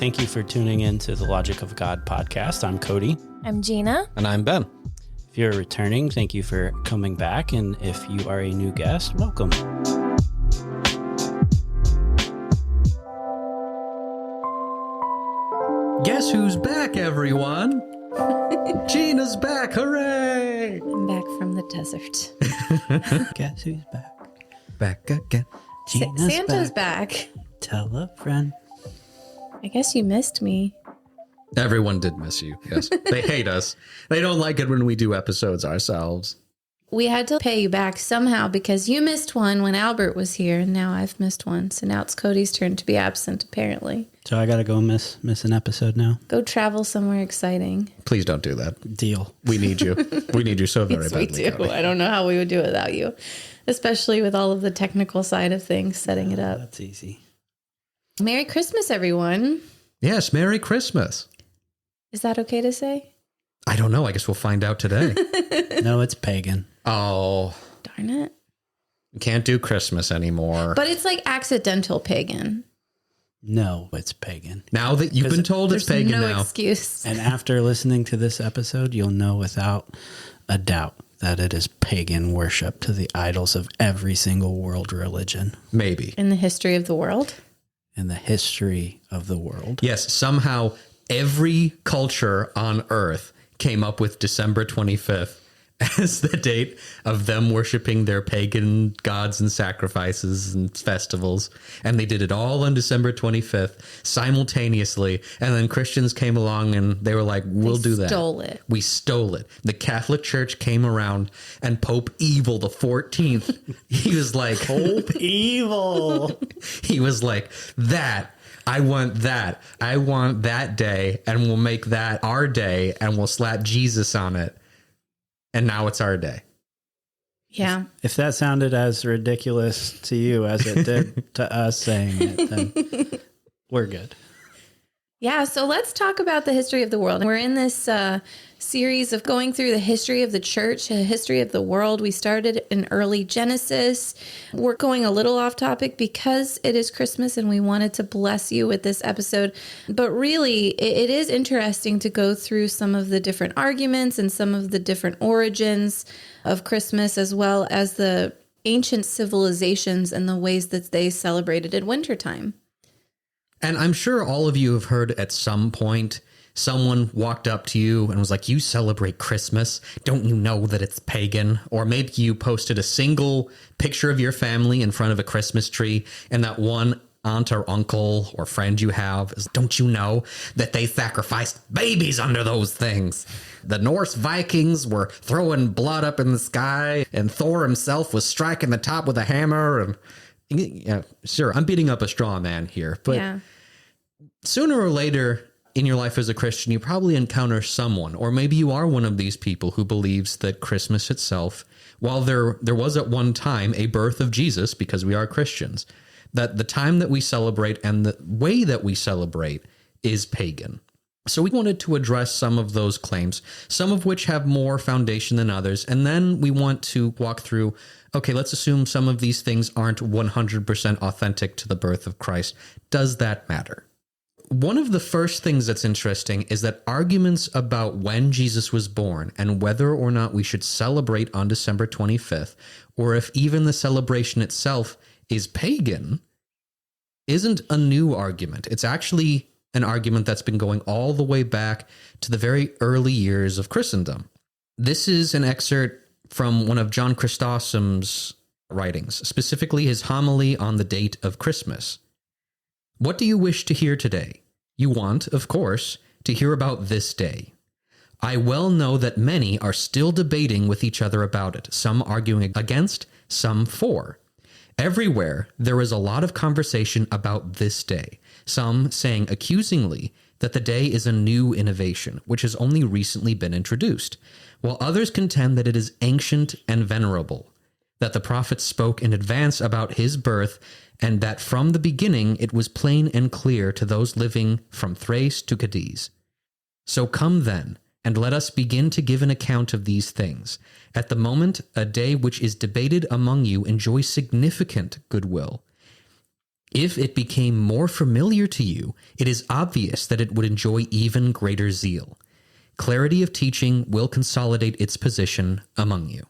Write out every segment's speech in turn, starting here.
Thank you for tuning in to the Logic of God podcast. I'm Cody. I'm Gina. And I'm Ben. If you're returning, thank you for coming back. And if you are a new guest, welcome. Guess who's back, everyone? Gina's back. Hooray! I'm back from the desert. Guess who's back? Back again. Gina's Santa's back. Tell a friend. I guess you missed me. Everyone did miss you, yes. They hate us. They don't like it when we do episodes ourselves. We had to pay you back somehow because you missed one when Albert was here, and now I've missed one. So now it's Cody's turn to be absent, apparently. So I got to go miss an episode now. Go travel somewhere exciting. Please don't do that. Deal. We need you. We need you so very Yes, badly. we do. Cody. I don't know how we would do it without you, especially with all of the technical side of things, setting it up. That's easy. Merry Christmas, everyone. Yes, Merry Christmas. Is that okay to say? I don't know. I guess we'll find out today. No, it's pagan. Oh, Darn it. we can't do Christmas anymore. But it's like accidental pagan. No, it's pagan. Now that you've been told it's There's pagan no now. excuse. And after listening to this episode, you'll know without a doubt that it is pagan worship to the idols of every single world religion Maybe. In the history of the world? in the history of the world. Yes, somehow every culture on Earth came up with December 25th as the date of them worshiping their pagan gods and sacrifices and festivals. And they did it all on December 25th simultaneously. And then Christians came along and they were like, we'll do that. Stole it. We stole it. The Catholic Church came around and Pope Evil the 14th, he was like, Pope evil. he was like, I want that. I want that day, and we'll make that our day, and we'll slap Jesus on it. And now it's our day. Yeah. If that sounded as ridiculous to you as it did to us saying it, then we're good. Yeah. So let's talk about the history of the world. We're in this series of going through the history of the church, the history of the world. We started in early Genesis. We're going a little off topic because it is Christmas and we wanted to bless you with this episode. But really, it is interesting to go through some of the different arguments and some of the different origins of Christmas, as well as the ancient civilizations and the ways that they celebrated at wintertime. And I'm sure all of you have heard at some point someone walked up to you and was like, you celebrate Christmas. Don't you know that it's pagan? Or maybe you posted a single picture of your family in front of a Christmas tree, and that one aunt or uncle or friend you have is, don't you know that they sacrificed babies under those things? The Norse Vikings were throwing blood up in the sky, and Thor himself was striking the top with a hammer. And yeah, sure, I'm beating up a straw man here, but Yeah. sooner or later in your life as a Christian, you probably encounter someone, or maybe you are one of these people who believes that Christmas itself, while there was at one time a birth of Jesus, because we are Christians, that the time that we celebrate and the way that we celebrate is pagan. So we wanted to address some of those claims, some of which have more foundation than others. And then we want to walk through, okay, let's assume some of these things aren't 100% authentic to the birth of Christ. Does that matter? One of the first things that's interesting is that arguments about when Jesus was born and whether or not we should celebrate on December 25th, or if even the celebration itself is pagan, isn't a new argument. It's actually an argument that's been going all the way back to the very early years of Christendom. This is an excerpt from one of John Chrysostom's writings, specifically his homily on the date of Christmas. What do you wish to hear today? You want, of course, to hear about this day. I well know that many are still debating with each other about it, some arguing against, some for. Everywhere there is a lot of conversation about this day, some saying accusingly that the day is a new innovation, which has only recently been introduced, while others contend that it is ancient and venerable, that the prophets spoke in advance about his birth, and that from the beginning it was plain and clear to those living from Thrace to Cadiz. So come then, and let us begin to give an account of these things. At the moment, a day which is debated among you enjoys significant goodwill. If it became more familiar to you, it is obvious that it would enjoy even greater zeal. Clarity of teaching will consolidate its position among you.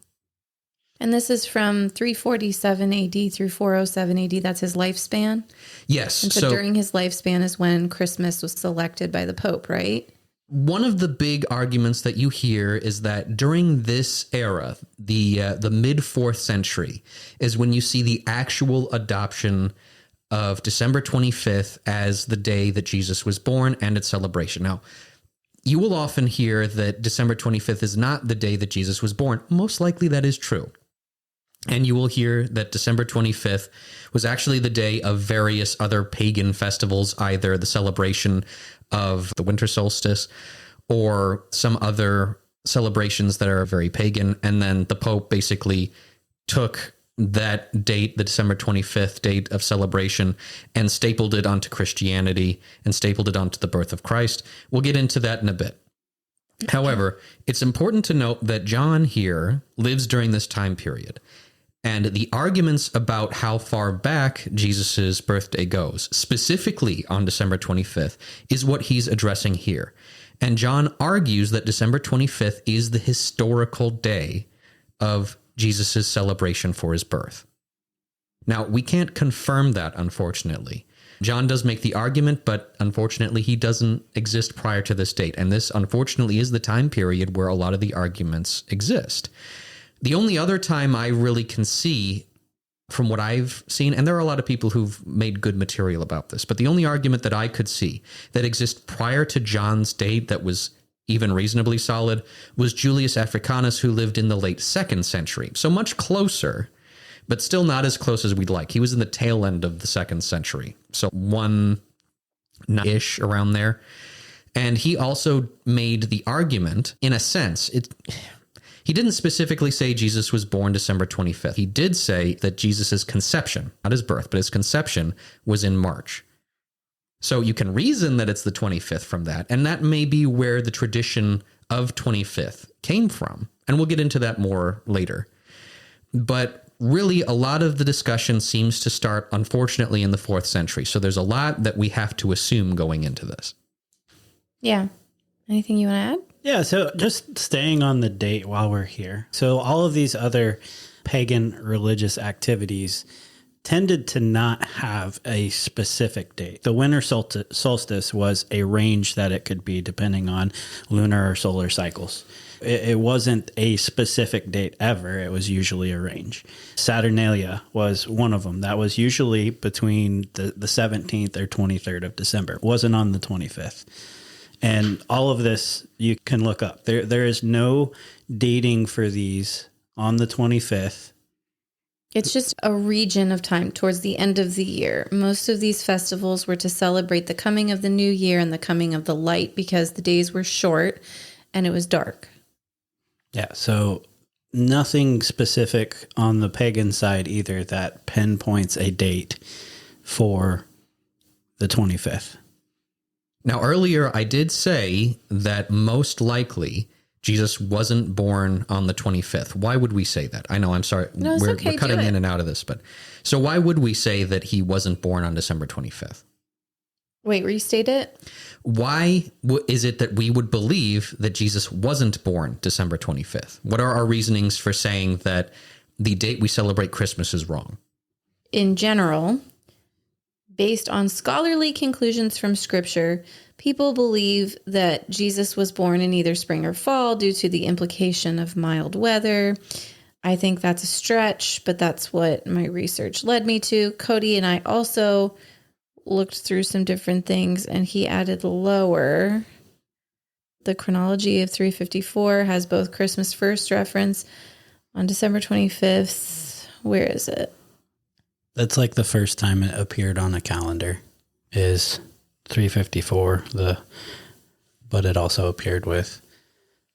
And this is from 347 AD through 407 AD. That's his lifespan. Yes. And so during his lifespan is when Christmas was selected by the Pope, right? One of the big arguments that you hear is that during this era, the mid 4th century, is when you see the actual adoption of December 25th as the day that Jesus was born and its celebration. Now, you will often hear that December 25th is not the day that Jesus was born. Most likely that is true. And you will hear that December 25th was actually the day of various other pagan festivals, either the celebration of the winter solstice or some other celebrations that are very pagan. And then the Pope basically took that date, the December 25th date of celebration, and stapled it onto Christianity and stapled it onto the birth of Christ. We'll get into that in a bit. However, it's important to note that John here lives during this time period. And the arguments about how far back Jesus's birthday goes, specifically on December 25th, is what he's addressing here. And John argues that December 25th is the historical day of Jesus's celebration for his birth. Now, we can't confirm that, unfortunately. John does make the argument, but unfortunately, he doesn't exist prior to this date. And this, unfortunately, is the time period where a lot of the arguments exist. The only other time I really can see from what I've seen, and there are a lot of people who've made good material about this, but the only argument that I could see that exists prior to John's date that was even reasonably solid was Julius Africanus, who lived in the late 2nd century. So much closer, but still not as close as we'd like. He was in the tail end of the 2nd century. So 1-ish around there. And he also made the argument, in a sense, he didn't specifically say Jesus was born December 25th. He did say that Jesus's conception, not his birth, but his conception was in March. So you can reason that it's the 25th from that, and that may be where the tradition of 25th came from. And we'll get into that more later. But really, a lot of the discussion seems to start, unfortunately, in the 4th century. So there's a lot that we have to assume going into this. Yeah. Anything you want to add? Yeah, so just staying on the date while we're here. So all of these other pagan religious activities tended to not have a specific date. The winter solstice was a range that it could be depending on lunar or solar cycles. It wasn't a specific date ever. It was usually a range. Saturnalia was one of them. That was usually between the 17th or 23rd of December. It wasn't on the 25th. And all of this you can look up. There is no dating for these on the 25th. It's just a region of time towards the end of the year. Most of these festivals were to celebrate the coming of the new year and the coming of the light because the days were short and it was dark. Yeah, so nothing specific on the pagan side either that pinpoints a date for the 25th. Now, earlier I did say that most likely Jesus wasn't born on the 25th. Why would we say that? I know, I'm sorry. No, it's okay. We're cutting in and out of this, but so why would we say that he wasn't born on December 25th? Wait, restate it. Why is it that we would believe that Jesus wasn't born December 25th? What are our reasonings for saying that the date we celebrate Christmas is wrong? In general, based on scholarly conclusions from Scripture, people believe that Jesus was born in either spring or fall due to the implication of mild weather. I think that's a stretch, but that's what my research led me to. Cody and I also looked through some different things, and he added lower. The chronology of 354 has both Christmas first reference on December 25th. Where is it? That's like the first time it appeared on a calendar is 354, but it also appeared with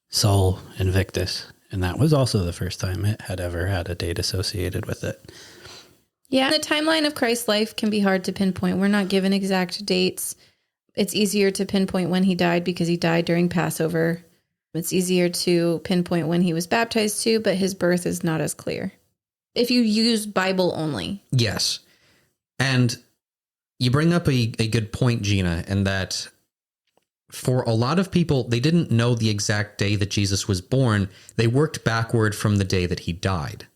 Sol Invictus, and that was also the first time it had ever had a date associated with it. Yeah, the timeline of Christ's life can be hard to pinpoint. We're not given exact dates. It's easier to pinpoint when he died because he died during Passover. It's easier to pinpoint when he was baptized too, but his birth is not as clear. If you use Bible only. Yes. And You bring up a good point, Gina, and that for a lot of people, they didn't know the exact day that Jesus was born. They worked backward from the day that he died.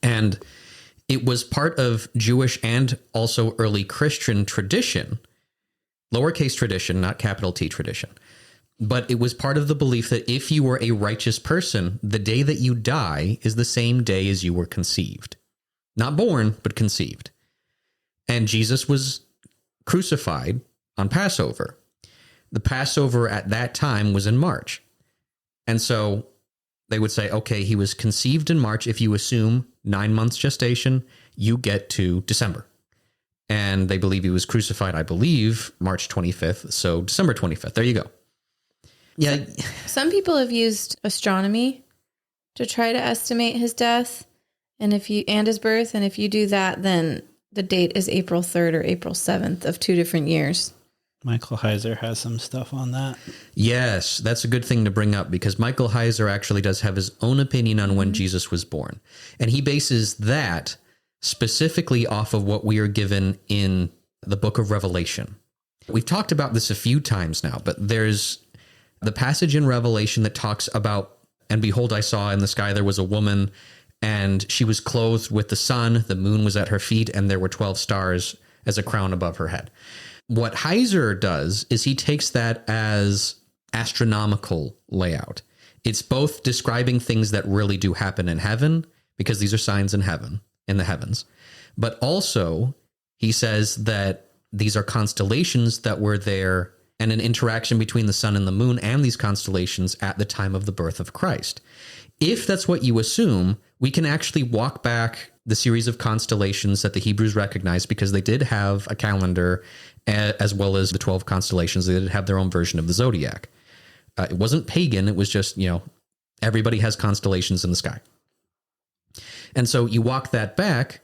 And it was part of Jewish and also early Christian tradition, lowercase tradition, not capital T tradition. But it was part of the belief that if you were a righteous person, the day that you die is the same day as you were conceived. Not born, but conceived. And Jesus was crucified on Passover. The Passover at that time was in March. And so they would say, okay, he was conceived in March. If you assume 9 months gestation, you get to December. And they believe he was crucified, I believe, March 25th. So December 25th. There you go. Yeah. Some people have used astronomy to try to estimate his death and his birth. And if you do that, then the date is April 3rd or April 7th of 2 different years. Michael Heiser has some stuff on that. Yes, that's a good thing to bring up because Michael Heiser actually does have his own opinion on when Jesus was born. And he bases that specifically off of what we are given in the book of Revelation. We've talked about this a few times now, but there's the passage in Revelation that talks about, and behold, I saw in the sky there was a woman, and she was clothed with the sun, the moon was at her feet, and there were 12 stars as a crown above her head. What Heiser does is he takes that as astronomical layout. It's both describing things that really do happen in heaven, because these are signs in heaven, in the heavens, but also he says that these are constellations that were there and an interaction between the sun and the moon and these constellations at the time of the birth of Christ. If that's what you assume, we can actually walk back the series of constellations that the Hebrews recognized because they did have a calendar as well as the 12 constellations. They did have their own version of the zodiac. It wasn't pagan. It was just, everybody has constellations in the sky. And so you walk that back,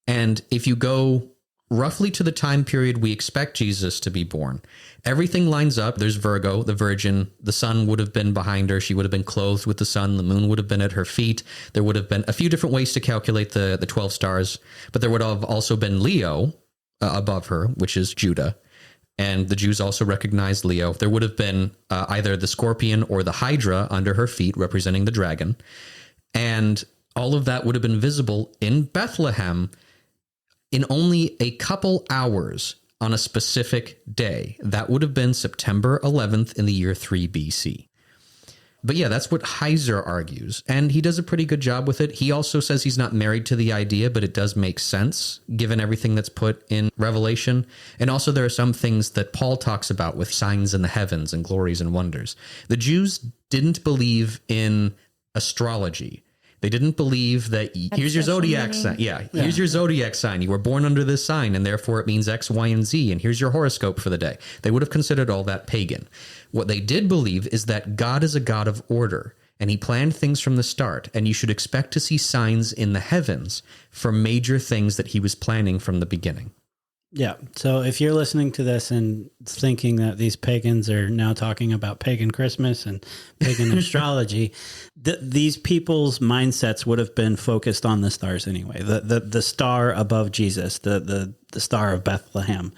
and if you go roughly to the time period we expect Jesus to be born, everything lines up. There's Virgo, the Virgin. The sun would have been behind her. She would have been clothed with the sun. The moon would have been at her feet. There would have been a few different ways to calculate the 12 stars, but there would have also been Leo above her, which is Judah. And the Jews also recognized Leo. There would have been either the scorpion or the hydra under her feet, representing the dragon. And all of that would have been visible in Bethlehem in only a couple hours on a specific day. That would have been September 11th in the year 3 BC. But yeah, that's what Heiser argues, and he does a pretty good job with it. He also says he's not married to the idea, but it does make sense given everything that's put in Revelation. And also there are some things that Paul talks about with signs in the heavens and glories and wonders. The Jews didn't believe in astrology. They didn't believe that here's your zodiac sign. Here's your zodiac sign. You were born under this sign, and therefore it means X, Y, and Z, and here's your horoscope for the day. They would have considered all that pagan. What they did believe is that God is a God of order, and he planned things from the start, and you should expect to see signs in the heavens for major things that he was planning from the beginning. Yeah. So if you're listening to this and thinking that these pagans are now talking about pagan Christmas and pagan astrology, these people's mindsets would have been focused on the stars anyway. The star above Jesus, the star of Bethlehem.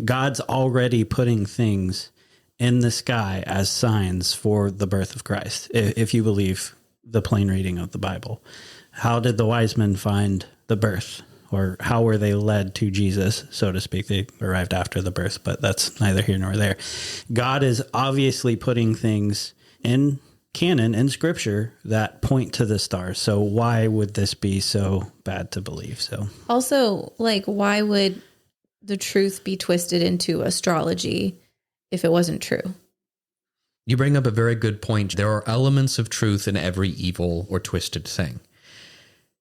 God's already putting things in the sky as signs for the birth of Christ, if you believe the plain reading of the Bible. How did the wise men find the birth? Or how were they led to Jesus, so to speak? They arrived after the birth, but that's neither here nor there. God is obviously putting things in canon, in scripture, that point to the stars. So why would this be so bad to believe? So also, why would the truth be twisted into astrology if it wasn't true? You bring up a very good point. There are elements of truth in every evil or twisted thing.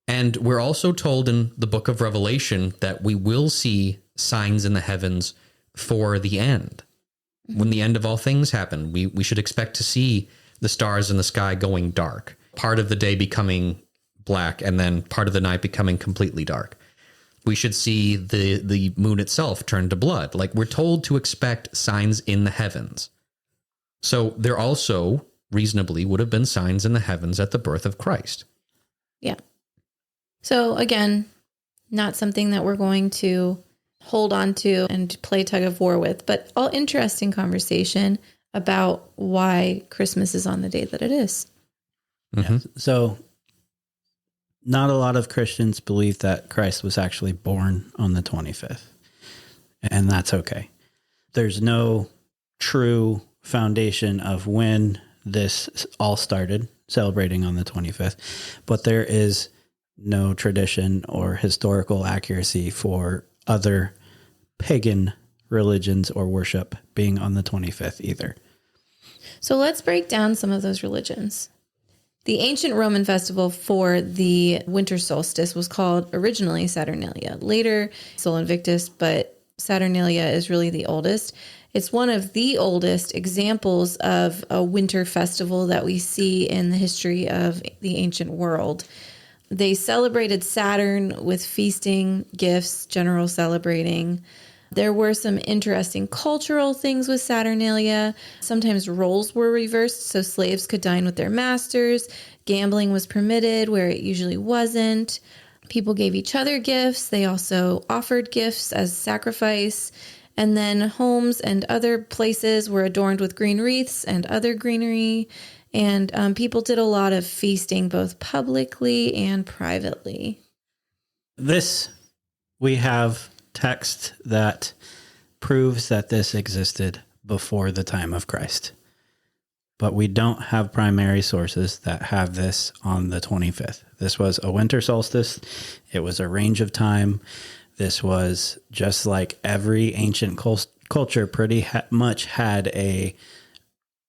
And we're also told in the book of Revelation that we will see signs in the heavens for the end. When the end of all things happen, we should expect to see the stars in the sky going dark, part of the day becoming black, and then part of the night becoming completely dark. We should see the moon itself turn to blood. We're told to expect signs in the heavens. So there also reasonably would have been signs in the heavens at the birth of Christ. Yeah. So again, not something that we're going to hold on to and play tug of war with. But all interesting conversation about why Christmas is on the day that it is. Yeah. So not a lot of Christians believe that Christ was actually born on the 25th, and that's okay. There's no true foundation of when this all started, celebrating on the 25th, but there is no tradition or historical accuracy for other pagan religions or worship being on the 25th either. So let's break down some of those religions. The ancient Roman festival for the winter solstice was called originally Saturnalia, later Sol Invictus, but Saturnalia is really the oldest. It's one of the oldest examples of a winter festival that we see in the history of the ancient world. They celebrated Saturn with feasting, gifts, general celebrating. There were some interesting cultural things with Saturnalia. Sometimes roles were reversed, so slaves could dine with their masters. Gambling was permitted where it usually wasn't. People gave each other gifts. They also offered gifts as sacrifice. And then homes and other places were adorned with green wreaths and other greenery. And people did a lot of feasting, both publicly and privately. We have text that proves that this existed before the time of Christ. But we don't have primary sources that have this on the 25th. This was a winter solstice. It was a range of time. This was just like every ancient culture pretty much had a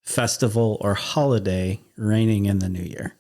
festival or holiday reigning in the new year.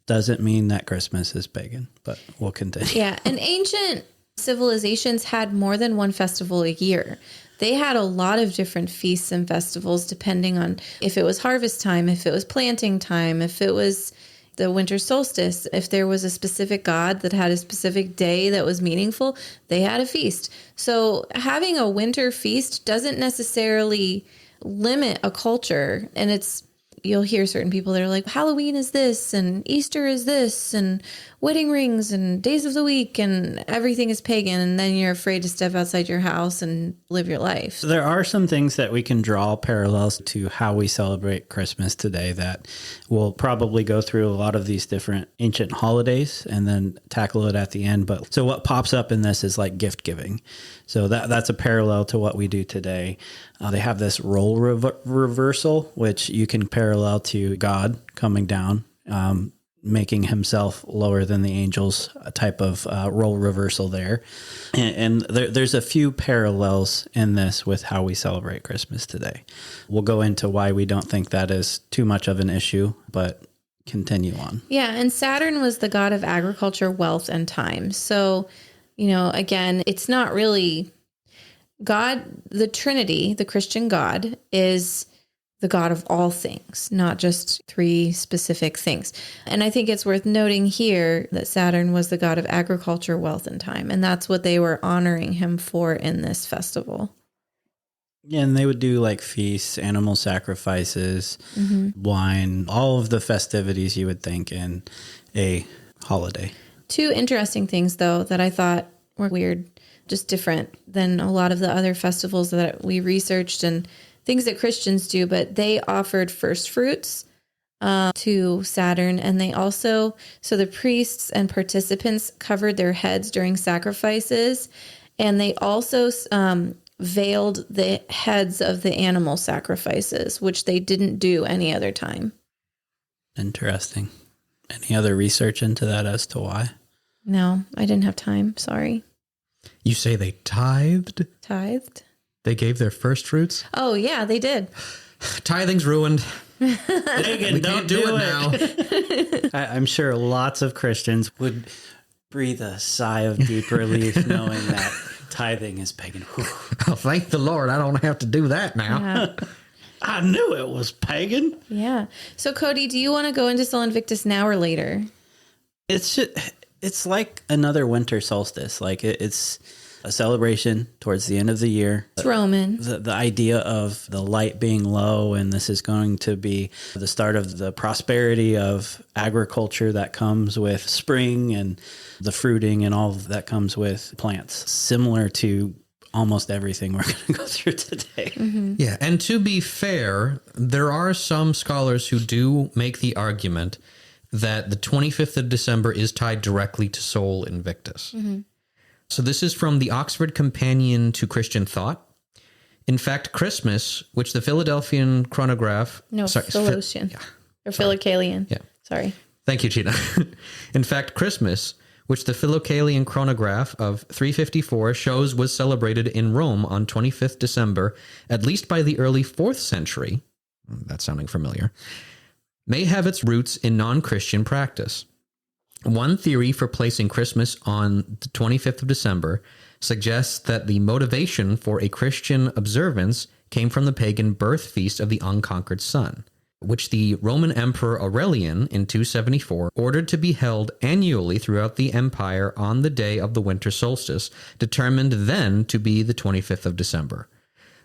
Doesn't mean that Christmas is pagan, but we'll continue. Yeah, and ancient civilizations had more than one festival a year. They had a lot of different feasts and festivals depending on if it was harvest time, if it was planting time, if it was the winter solstice, if there was a specific god that had a specific day that was meaningful, they had a feast. So having a winter feast doesn't necessarily limit a culture. And you'll hear certain people that are like, Halloween is this, and Easter is this, and wedding rings, and days of the week, and everything is pagan. And then you're afraid to step outside your house and live your life. So there are some things that we can draw parallels to how we celebrate Christmas today that we'll probably go through a lot of these different ancient holidays and then tackle it at the end. But so what pops up in this is like gift giving. So that's a parallel to what we do today. They have this role reversal, which you can parallel to God coming down, making himself lower than the angels, a type of role reversal there. And there's a few parallels in this with how we celebrate Christmas today. We'll go into why we don't think that is too much of an issue, but continue on. Yeah, and Saturn was the god of agriculture, wealth, and time. So, again, it's not really God. The Trinity, the Christian God, is the God of all things, not just three specific things. And I think it's worth noting here that Saturn was the god of agriculture, wealth, and time. And that's what they were honoring him for in this festival. Yeah, and they would do like feasts, animal sacrifices, wine, all of the festivities you would think in a holiday. Two interesting things, though, that I thought were weird, just different than a lot of the other festivals that we researched and things that Christians do, but they offered first fruits to Saturn. And they also, so the priests and participants covered their heads during sacrifices. And they also veiled the heads of the animal sacrifices, which they didn't do any other time. Interesting. Any other research into that as to why? No, I didn't have time. Sorry. You say they tithed? Tithed? They gave their first fruits? Oh, yeah, they did. Tithing's ruined. Pagan, We can't do it now. I'm sure lots of Christians would breathe a sigh of deep relief knowing that tithing is pagan. Whew. Oh, thank the Lord. I don't have to do that now. Yeah. I knew it was pagan. Yeah. So, Cody, do you want to go into Sol Invictus now or later? It's like another winter solstice. Like it's a celebration towards the end of the year. It's Roman. The idea of the light being low, and this is going to be the start of the prosperity of agriculture that comes with spring and the fruiting and all that comes with plants, similar to almost everything we're going to go through today. Mm-hmm. Yeah, and to be fair, there are some scholars who do make the argument that the 25th of December is tied directly to Sol Invictus. Mm-hmm. So this is from the Oxford Companion to Christian Thought. In fact, Christmas, which the Philadelphian chronograph... Philotian. Or Philocalian. Yeah. Sorry. Thank you, Gina. In fact, Christmas, which the Philocalian chronograph of 354 shows was celebrated in Rome on 25th December, at least by the early 4th century, that's sounding familiar, may have its roots in non-Christian practice. One theory for placing Christmas on the 25th of December suggests that the motivation for a Christian observance came from the pagan birth feast of the unconquered sun, which the Roman Emperor Aurelian in 274 ordered to be held annually throughout the empire on the day of the winter solstice, determined then to be the 25th of December.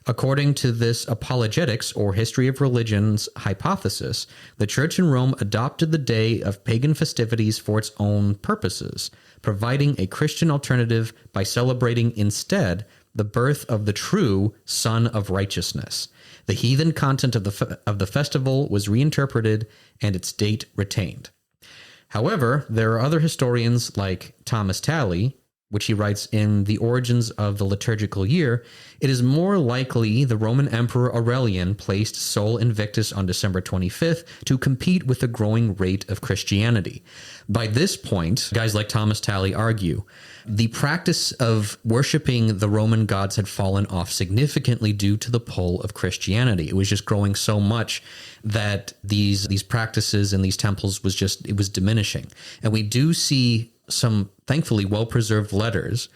According to this apologetics or history of religions hypothesis, the Church in Rome adopted the day of pagan festivities for its own purposes, providing a Christian alternative by celebrating instead the birth of the true Son of Righteousness. The heathen content of the festival was reinterpreted and its date retained. However, there are other historians like Thomas Talley, which he writes in The Origins of the Liturgical Year, it is more likely the Roman Emperor Aurelian placed Sol Invictus on December 25th to compete with the growing rate of Christianity. By this point, guys like Thomas Talley argue, the practice of worshiping the Roman gods had fallen off significantly due to the pull of Christianity. It was just growing so much that these practices and these temples it was diminishing. And we do see some thankfully well-preserved letters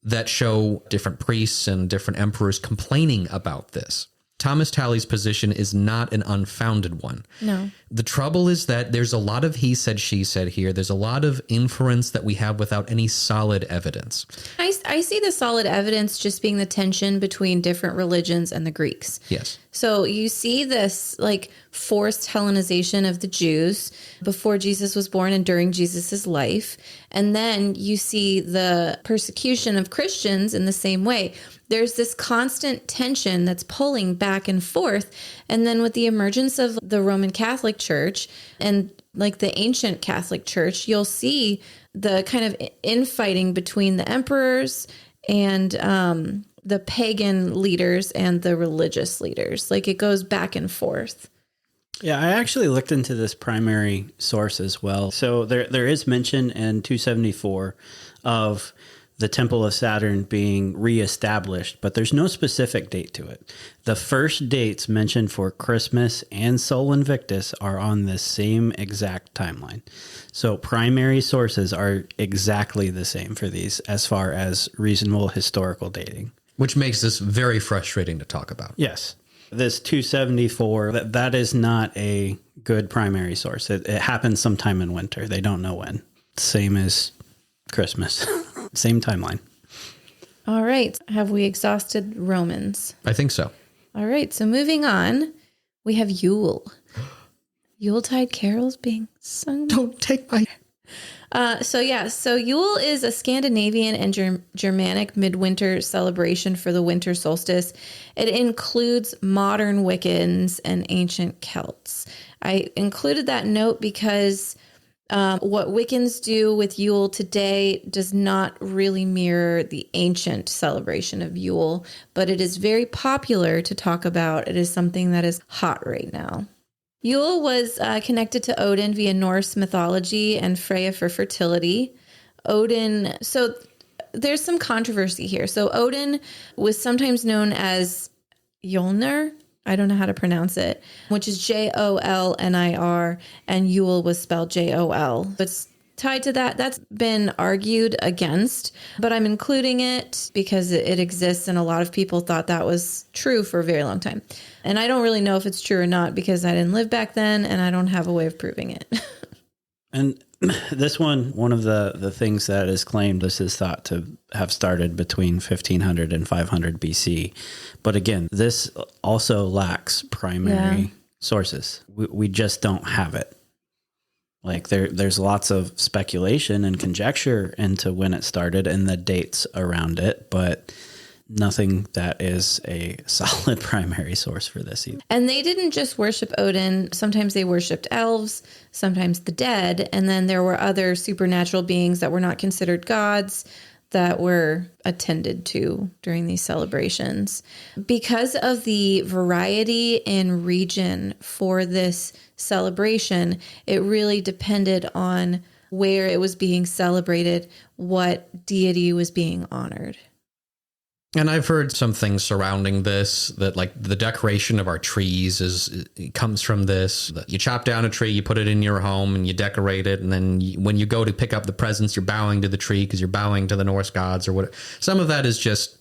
that show different priests and different emperors complaining about this. Thomas Talley's position is not an unfounded one. No. The trouble is that there's a lot of he said, she said here. There's a lot of inference that we have without any solid evidence. I see the solid evidence just being the tension between different religions and the Greeks. Yes. So you see this like forced Hellenization of the Jews before Jesus was born and during Jesus's life. And then you see the persecution of Christians in the same way. There's this constant tension that's pulling back and forth. And then with the emergence of the Roman Catholic Church and like the ancient Catholic Church, you'll see the kind of infighting between the emperors and the pagan leaders and the religious leaders. Like it goes back and forth. Yeah, I actually looked into this primary source as well. So there is mention in 274 of the Temple of Saturn being reestablished, but there's no specific date to it. The first dates mentioned for Christmas and Sol Invictus are on the same exact timeline. So primary sources are exactly the same for these as far as reasonable historical dating. Which makes this very frustrating to talk about. Yes. This 274, that is not a good primary source. It happens sometime in winter. They don't know when. Same as Christmas. Same timeline. All right. Have we exhausted Romans? I think so. All right. So moving on, we have Yule. Yuletide carols being sung. Don't take my... So Yule is a Scandinavian and Germanic midwinter celebration for the winter solstice. It includes modern Wiccans and ancient Celts. I included that note because what Wiccans do with Yule today does not really mirror the ancient celebration of Yule, but it is very popular to talk about. It is something that is hot right now. Yule was connected to Odin via Norse mythology and Freya for fertility. Odin, so there's some controversy here. So Odin was sometimes known as Jolnir. I don't know how to pronounce it, which is Jolnir, and Yule was spelled Jol. It's tied to that. That's been argued against, but I'm including it because it exists and a lot of people thought that was true for a very long time. And I don't really know if it's true or not because I didn't live back then and I don't have a way of proving it. And This one of the things that is claimed, this is thought to have started between 1500 and 500 BC. But again, this also lacks primary sources. We just don't have it. Like there's lots of speculation and conjecture into when it started and the dates around it, but nothing that is a solid primary source for this either. And they didn't just worship Odin. Sometimes they worshiped elves, sometimes the dead. And then there were other supernatural beings that were not considered gods that were attended to during these celebrations. Because of the variety in region for this celebration, it really depended on where it was being celebrated, what deity was being honored. And I've heard some things surrounding this, that like the decoration of our trees it comes from this. You chop down a tree, you put it in your home and you decorate it. And then when you go to pick up the presents, you're bowing to the tree because you're bowing to the Norse gods or what. Some of that is just,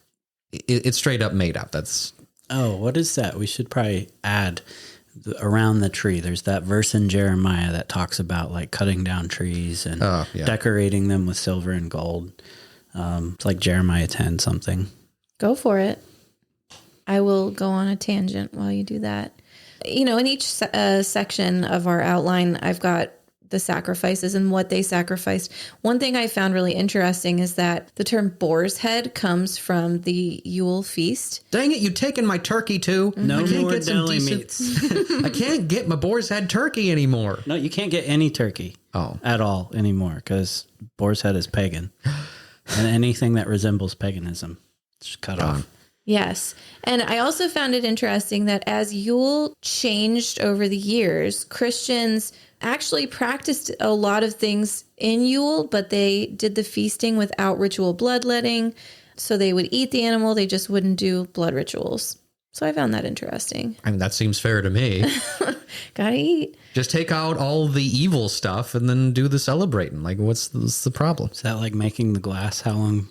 it's straight up made up. That's. Oh, what is that? We should probably add around the tree. There's that verse in Jeremiah that talks about like cutting down trees and decorating them with silver and gold. It's like Jeremiah 10 something. Go for it. I will go on a tangent while you do that. You know, in each section of our outline, I've got the sacrifices and what they sacrificed. One thing I found really interesting is that the term boar's head comes from the Yule feast. Dang it, you've taken my turkey too. No more deli meats. I can't get my boar's head turkey anymore. No, you can't get any turkey at all anymore because boar's head is pagan. And anything that resembles paganism. Just cut off. Yes. And I also found it interesting that as Yule changed over the years, Christians actually practiced a lot of things in Yule, but they did the feasting without ritual bloodletting. So they would eat the animal, they just wouldn't do blood rituals. So I found that interesting. I mean, that seems fair to me. Gotta eat. Just take out all the evil stuff and then do the celebrating. Like, what's the problem? Is that like making the glass? How long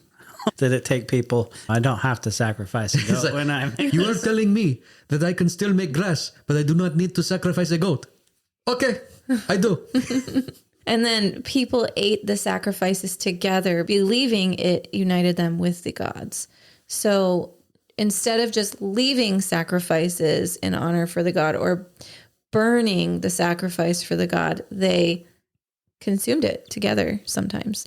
did it take people? I don't have to sacrifice a goat when I make You are telling me that I can still make glass, but I do not need to sacrifice a goat. Okay, I do. And then people ate the sacrifices together, believing it united them with the gods. So instead of just leaving sacrifices in honor for the god or burning the sacrifice for the god, they consumed it together sometimes.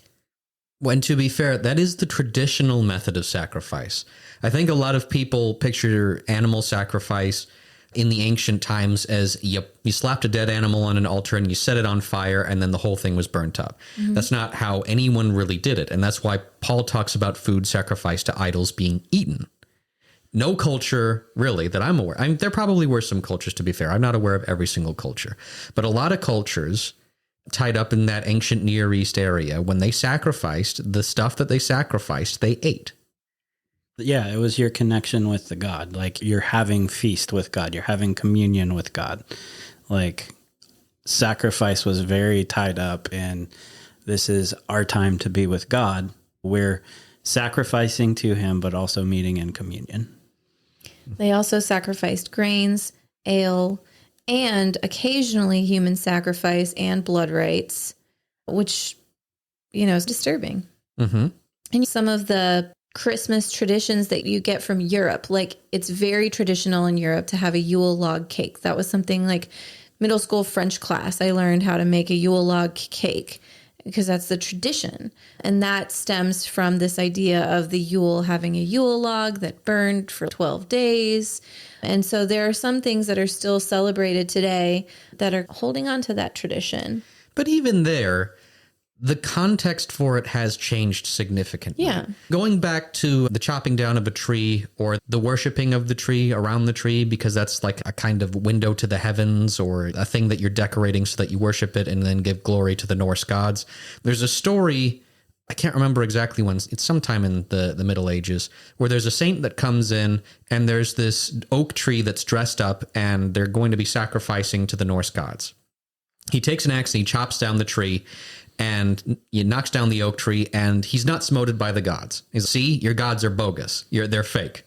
When to be fair, that is the traditional method of sacrifice. I think a lot of people picture animal sacrifice in the ancient times as you slapped a dead animal on an altar and you set it on fire and then the whole thing was burnt up. Mm-hmm. That's not how anyone really did it. And that's why Paul talks about food sacrificed to idols being eaten. No culture, really, that I'm aware. There probably were some cultures, to be fair. I'm not aware of every single culture. But a lot of cultures tied up in that ancient Near East area, when they sacrificed, the stuff that they sacrificed, they ate. Yeah, it was your connection with the God. Like, you're having feast with God. You're having communion with God. Like, sacrifice was very tied up in this is our time to be with God. We're sacrificing to him, but also meeting in communion. They also sacrificed grains, ale, and occasionally human sacrifice and blood rites, which, is disturbing. Mm-hmm. And some of the Christmas traditions that you get from Europe, like it's very traditional in Europe to have a Yule log cake. That was something like middle school French class. I learned how to make a Yule log cake because that's the tradition. And that stems from this idea of the Yule having a Yule log that burned for 12 days. And so there are some things that are still celebrated today that are holding on to that tradition. But even there, the context for it has changed significantly. Yeah. Going back to the chopping down of a tree or the worshiping of the tree around the tree, because that's like a kind of window to the heavens or a thing that you're decorating so that you worship it and then give glory to the Norse gods. There's a story, I can't remember exactly when, it's sometime in the Middle Ages, where there's a saint that comes in and there's this oak tree that's dressed up and they're going to be sacrificing to the Norse gods. He takes an axe and he chops down the tree and he knocks down the oak tree and he's not smoted by the gods. He's, see, your gods are bogus. They're fake.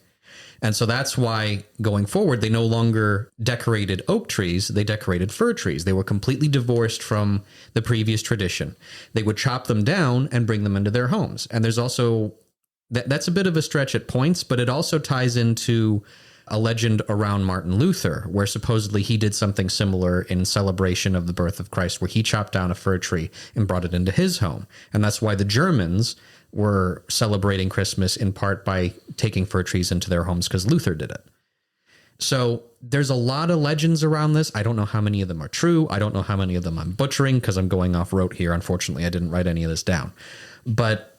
And so that's why going forward, they no longer decorated oak trees, they decorated fir trees. They were completely divorced from the previous tradition. They would chop them down and bring them into their homes. And there's also, that's a bit of a stretch at points, but it also ties into a legend around Martin Luther, where supposedly he did something similar in celebration of the birth of Christ, where he chopped down a fir tree and brought it into his home. And that's why the Germans were celebrating Christmas in part by taking fir trees into their homes, because Luther did it. So there's a lot of legends around this. I don't know how many of them are true. I don't know how many of them I'm butchering because I'm going off rote here. Unfortunately, I didn't write any of this down. But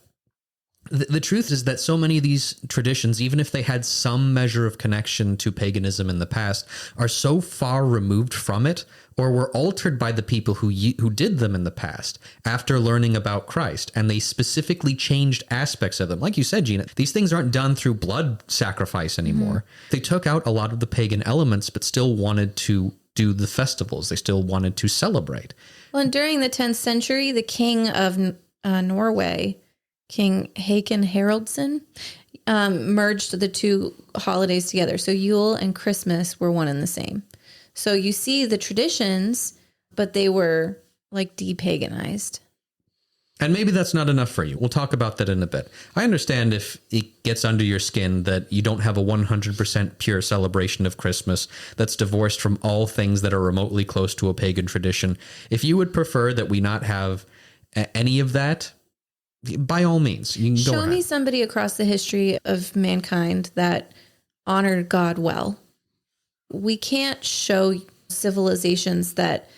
the truth is that so many of these traditions, even if they had some measure of connection to paganism in the past, are so far removed from it, or were altered by the people who did them in the past after learning about Christ. And they specifically changed aspects of them. Like you said, Gina, these things aren't done through blood sacrifice anymore. They took out a lot of the pagan elements, but still wanted to do the festivals. They still wanted to celebrate. Well, and during the 10th century, the king of Norway, King Håkon Haraldsson, merged the two holidays together. So Yule and Christmas were one and the same. So you see the traditions, but they were like depaganized. And maybe that's not enough for you. We'll talk about that in a bit. I understand if it gets under your skin that you don't have a 100% pure celebration of Christmas that's divorced from all things that are remotely close to a pagan tradition. If you would prefer that we not have any of that, by all means, you can go Show ahead. me somebody across the history of mankind that honored God well. We can't show civilizations that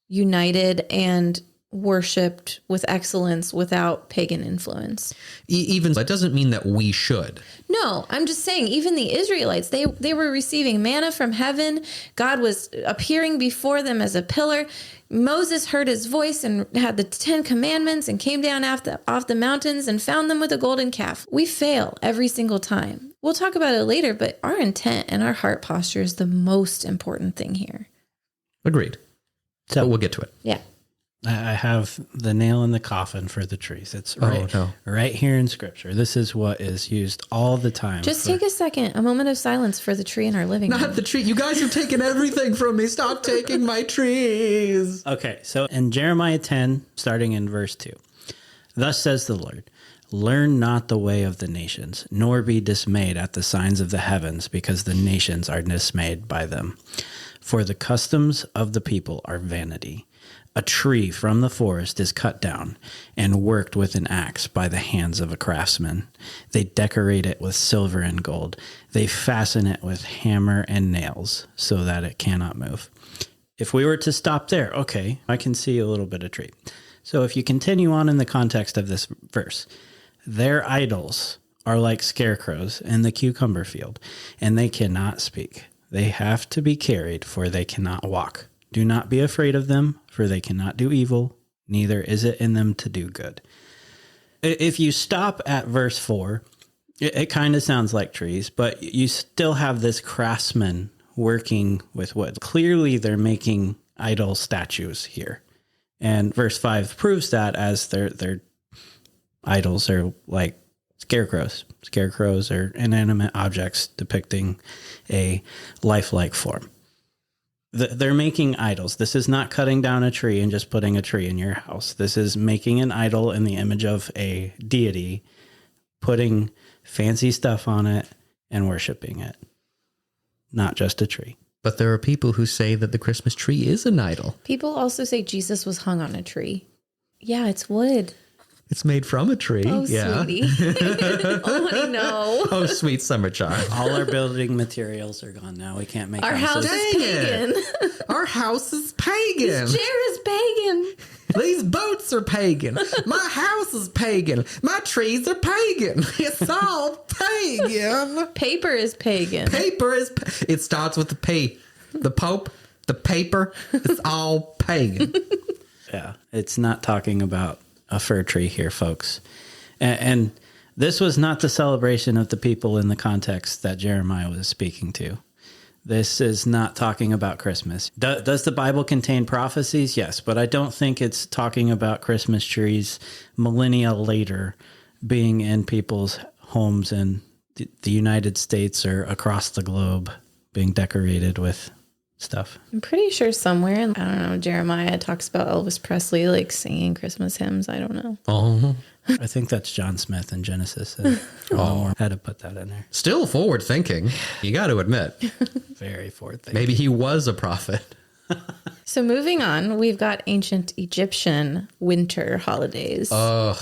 united and worshipped with excellence without pagan influence. Even that doesn't mean that we should. No, I'm just saying, even the Israelites, they were receiving manna from heaven. God was appearing before them as a pillar. Moses heard his voice and had the 10 commandments and came down off the mountains and found them with a golden calf. We fail every single time. We'll talk about it later, but our intent and our heart posture is the most important thing here. Agreed. So but we'll get to it. Yeah. I have the nail in the coffin for the trees. It's right here in Scripture. This is what is used all the time. Just take a second, a moment of silence for the tree in our living room. Not the tree. You guys have taken everything from me. Stop taking my trees. Okay, so in Jeremiah 10, starting in verse 2, thus says the Lord, learn not the way of the nations, nor be dismayed at the signs of the heavens, because the nations are dismayed by them. For the customs of the people are vanity. A tree from the forest is cut down and worked with an axe by the hands of a craftsman. They decorate it with silver and gold. They fasten it with hammer and nails so that it cannot move. If we were to stop there, okay, I can see a little bit of tree. So if you continue on in the context of this verse, their idols are like scarecrows in the cucumber field, and they cannot speak. They have to be carried, for they cannot walk. Do not be afraid of them, for they cannot do evil, neither is it in them to do good. If you stop at verse 4, it kind of sounds like trees, but you still have this craftsman working with wood. Clearly, they're making idol statues here. And verse 5 proves that, as their idols are like scarecrows. Scarecrows are inanimate objects depicting a lifelike form. They're making idols. This is not cutting down a tree and just putting a tree in your house. This is making an idol in the image of a deity, putting fancy stuff on it and worshiping it, not just a tree. But there are people who say that the Christmas tree is an idol. People also say Jesus was hung on a tree. Yeah, it's wood. It's made from a tree. Oh, yeah. sweetie. Oh, honey, no. Oh, sweet summer child. All our building materials are gone now. We can't make Our house houses. is pagan. Our house is pagan. Chair is pagan. These boats are pagan. My house is pagan. My trees are pagan. It's all pagan. Paper is pagan. Paper is... It starts with the P. The Pope, the paper, it's all pagan. Yeah, it's not talking about a fir tree here, folks. And this was not the celebration of the people in the context that Jeremiah was speaking to. This is not talking about Christmas. Does the Bible contain prophecies? Yes, but I don't think it's talking about Christmas trees millennia later being in people's homes in the United States or across the globe being decorated with stuff. I'm pretty sure somewhere, I don't know, Jeremiah talks about Elvis Presley like singing Christmas hymns. I don't know. Oh, I think that's John Smith in Genesis. Had to put that in there. still forward thinking. You got to admit. Very forward thinking. Maybe he was a prophet. So moving on, we've got ancient Egyptian winter holidays. Ugh.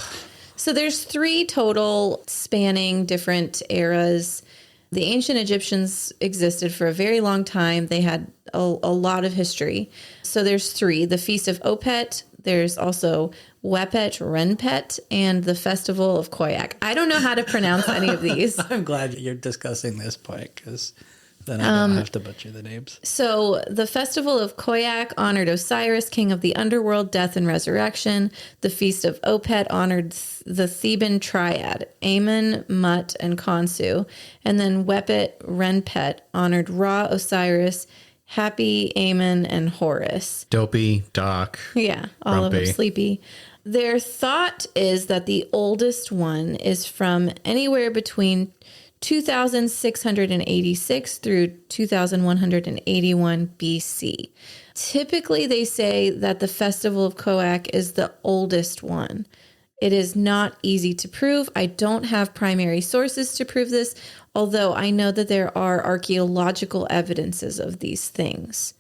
So there's 3 total spanning different eras. The ancient Egyptians existed for a very long time. They had a lot of history. So there's 3, the Feast of Opet. There's also Wepet, Renpet, and the Festival of Koyak. I don't know how to pronounce any of these. I'm glad you're discussing this point because then I don't have to butcher the names. So the Festival of Koyak honored Osiris, king of the underworld, death and resurrection. The Feast of Opet honored the Theban triad, Amun, Mut, and Khonsu. And then Wepet, Renpet honored Ra, Osiris, Happy, Amun, and Horus. Dopey, Doc. Yeah, all of them Grumpy. sleepy. Their thought is that the oldest one is from anywhere between 2686 through 2181 BC. Typically, they say that the Festival of Koyak is the oldest one. It is not easy to prove. I don't have primary sources to prove this, although I know that there are archaeological evidences of these things.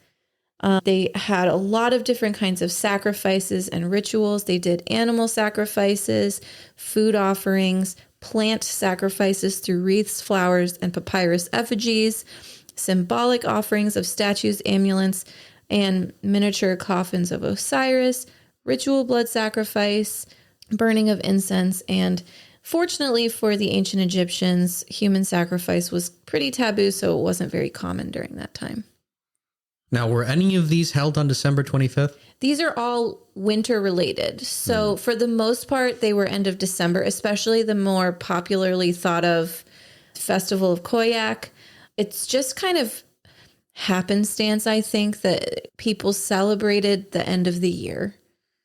They had a lot of different kinds of sacrifices and rituals. They did animal sacrifices, food offerings, plant sacrifices through wreaths, flowers, and papyrus effigies, symbolic offerings of statues, amulets, and miniature coffins of Osiris, ritual blood sacrifice, burning of incense, and fortunately for the ancient Egyptians, human sacrifice was pretty taboo, so it wasn't very common during that time. Now, were any of these held on December 25th? These are all winter related. So for the most part, they were end of December, especially the more popularly thought of Festival of Koyak. It's just kind of happenstance, I think, that people celebrated the end of the year.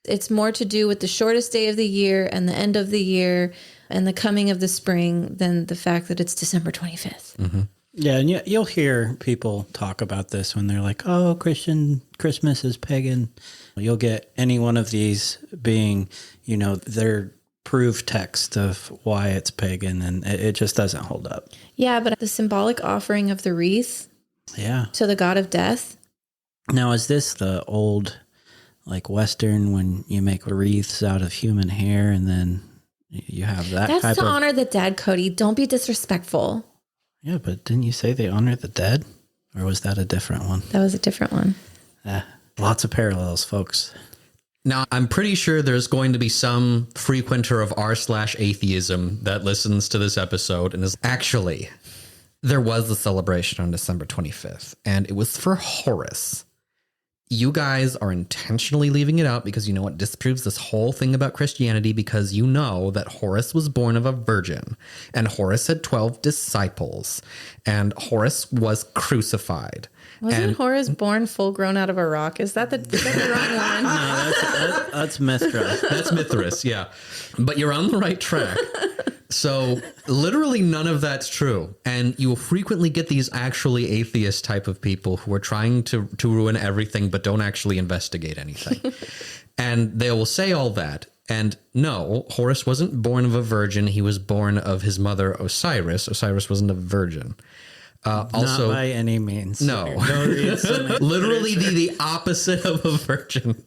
It's more to do with the shortest day of the year and the end of the year and the coming of the spring than the fact that it's December 25th. Mm-hmm. Yeah, and you'll hear people talk about this when they're like, oh, Christmas is pagan. You'll get any one of these being, their proof text of why it's pagan, and it just doesn't hold up. Yeah, but the symbolic offering of the wreath to the god of death. Now, is this the old, like Western, when you make wreaths out of human hair and then you have that That's type to of... honor the dead, Cody. Don't be disrespectful. Yeah, but didn't you say they honor the dead? Or was that a different one? That was a different one. Lots of parallels, folks. Now, I'm pretty sure there's going to be some frequenter of r/atheism that listens to this episode and is actually, there was a celebration on December 25th, and it was for Horus. You guys are intentionally leaving it out because you know it disproves this whole thing about Christianity, because you know that Horus was born of a virgin, and Horus had 12 disciples, and Horus was crucified. Wasn't Horus born full grown out of a rock? Is that the wrong one? No, that's Mithra. That's Mithras, yeah. But you're on the right track. So literally none of that's true. And you will frequently get these actually atheist type of people who are trying to ruin everything but don't actually investigate anything. And they will say all that. And no, Horus wasn't born of a virgin. He was born of his mother Osiris. Osiris wasn't a virgin. Also, not by any means. No. Literally the opposite of a virgin.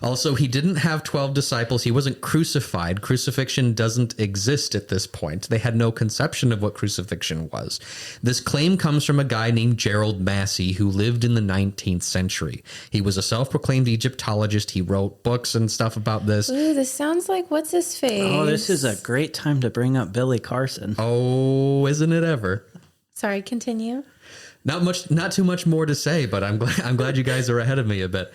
Also, he didn't have 12 disciples. He wasn't crucified. Crucifixion doesn't exist at this point. They had no conception of what crucifixion was. This claim comes from a guy named Gerald Massey, who lived in the 19th century. He was a self-proclaimed Egyptologist. He wrote books and stuff about this. Ooh, this sounds like what's his face? Oh, this is a great time to bring up Billy Carson. Oh, isn't it ever? Sorry, continue. Not too much more to say, but I'm glad you guys are ahead of me a bit.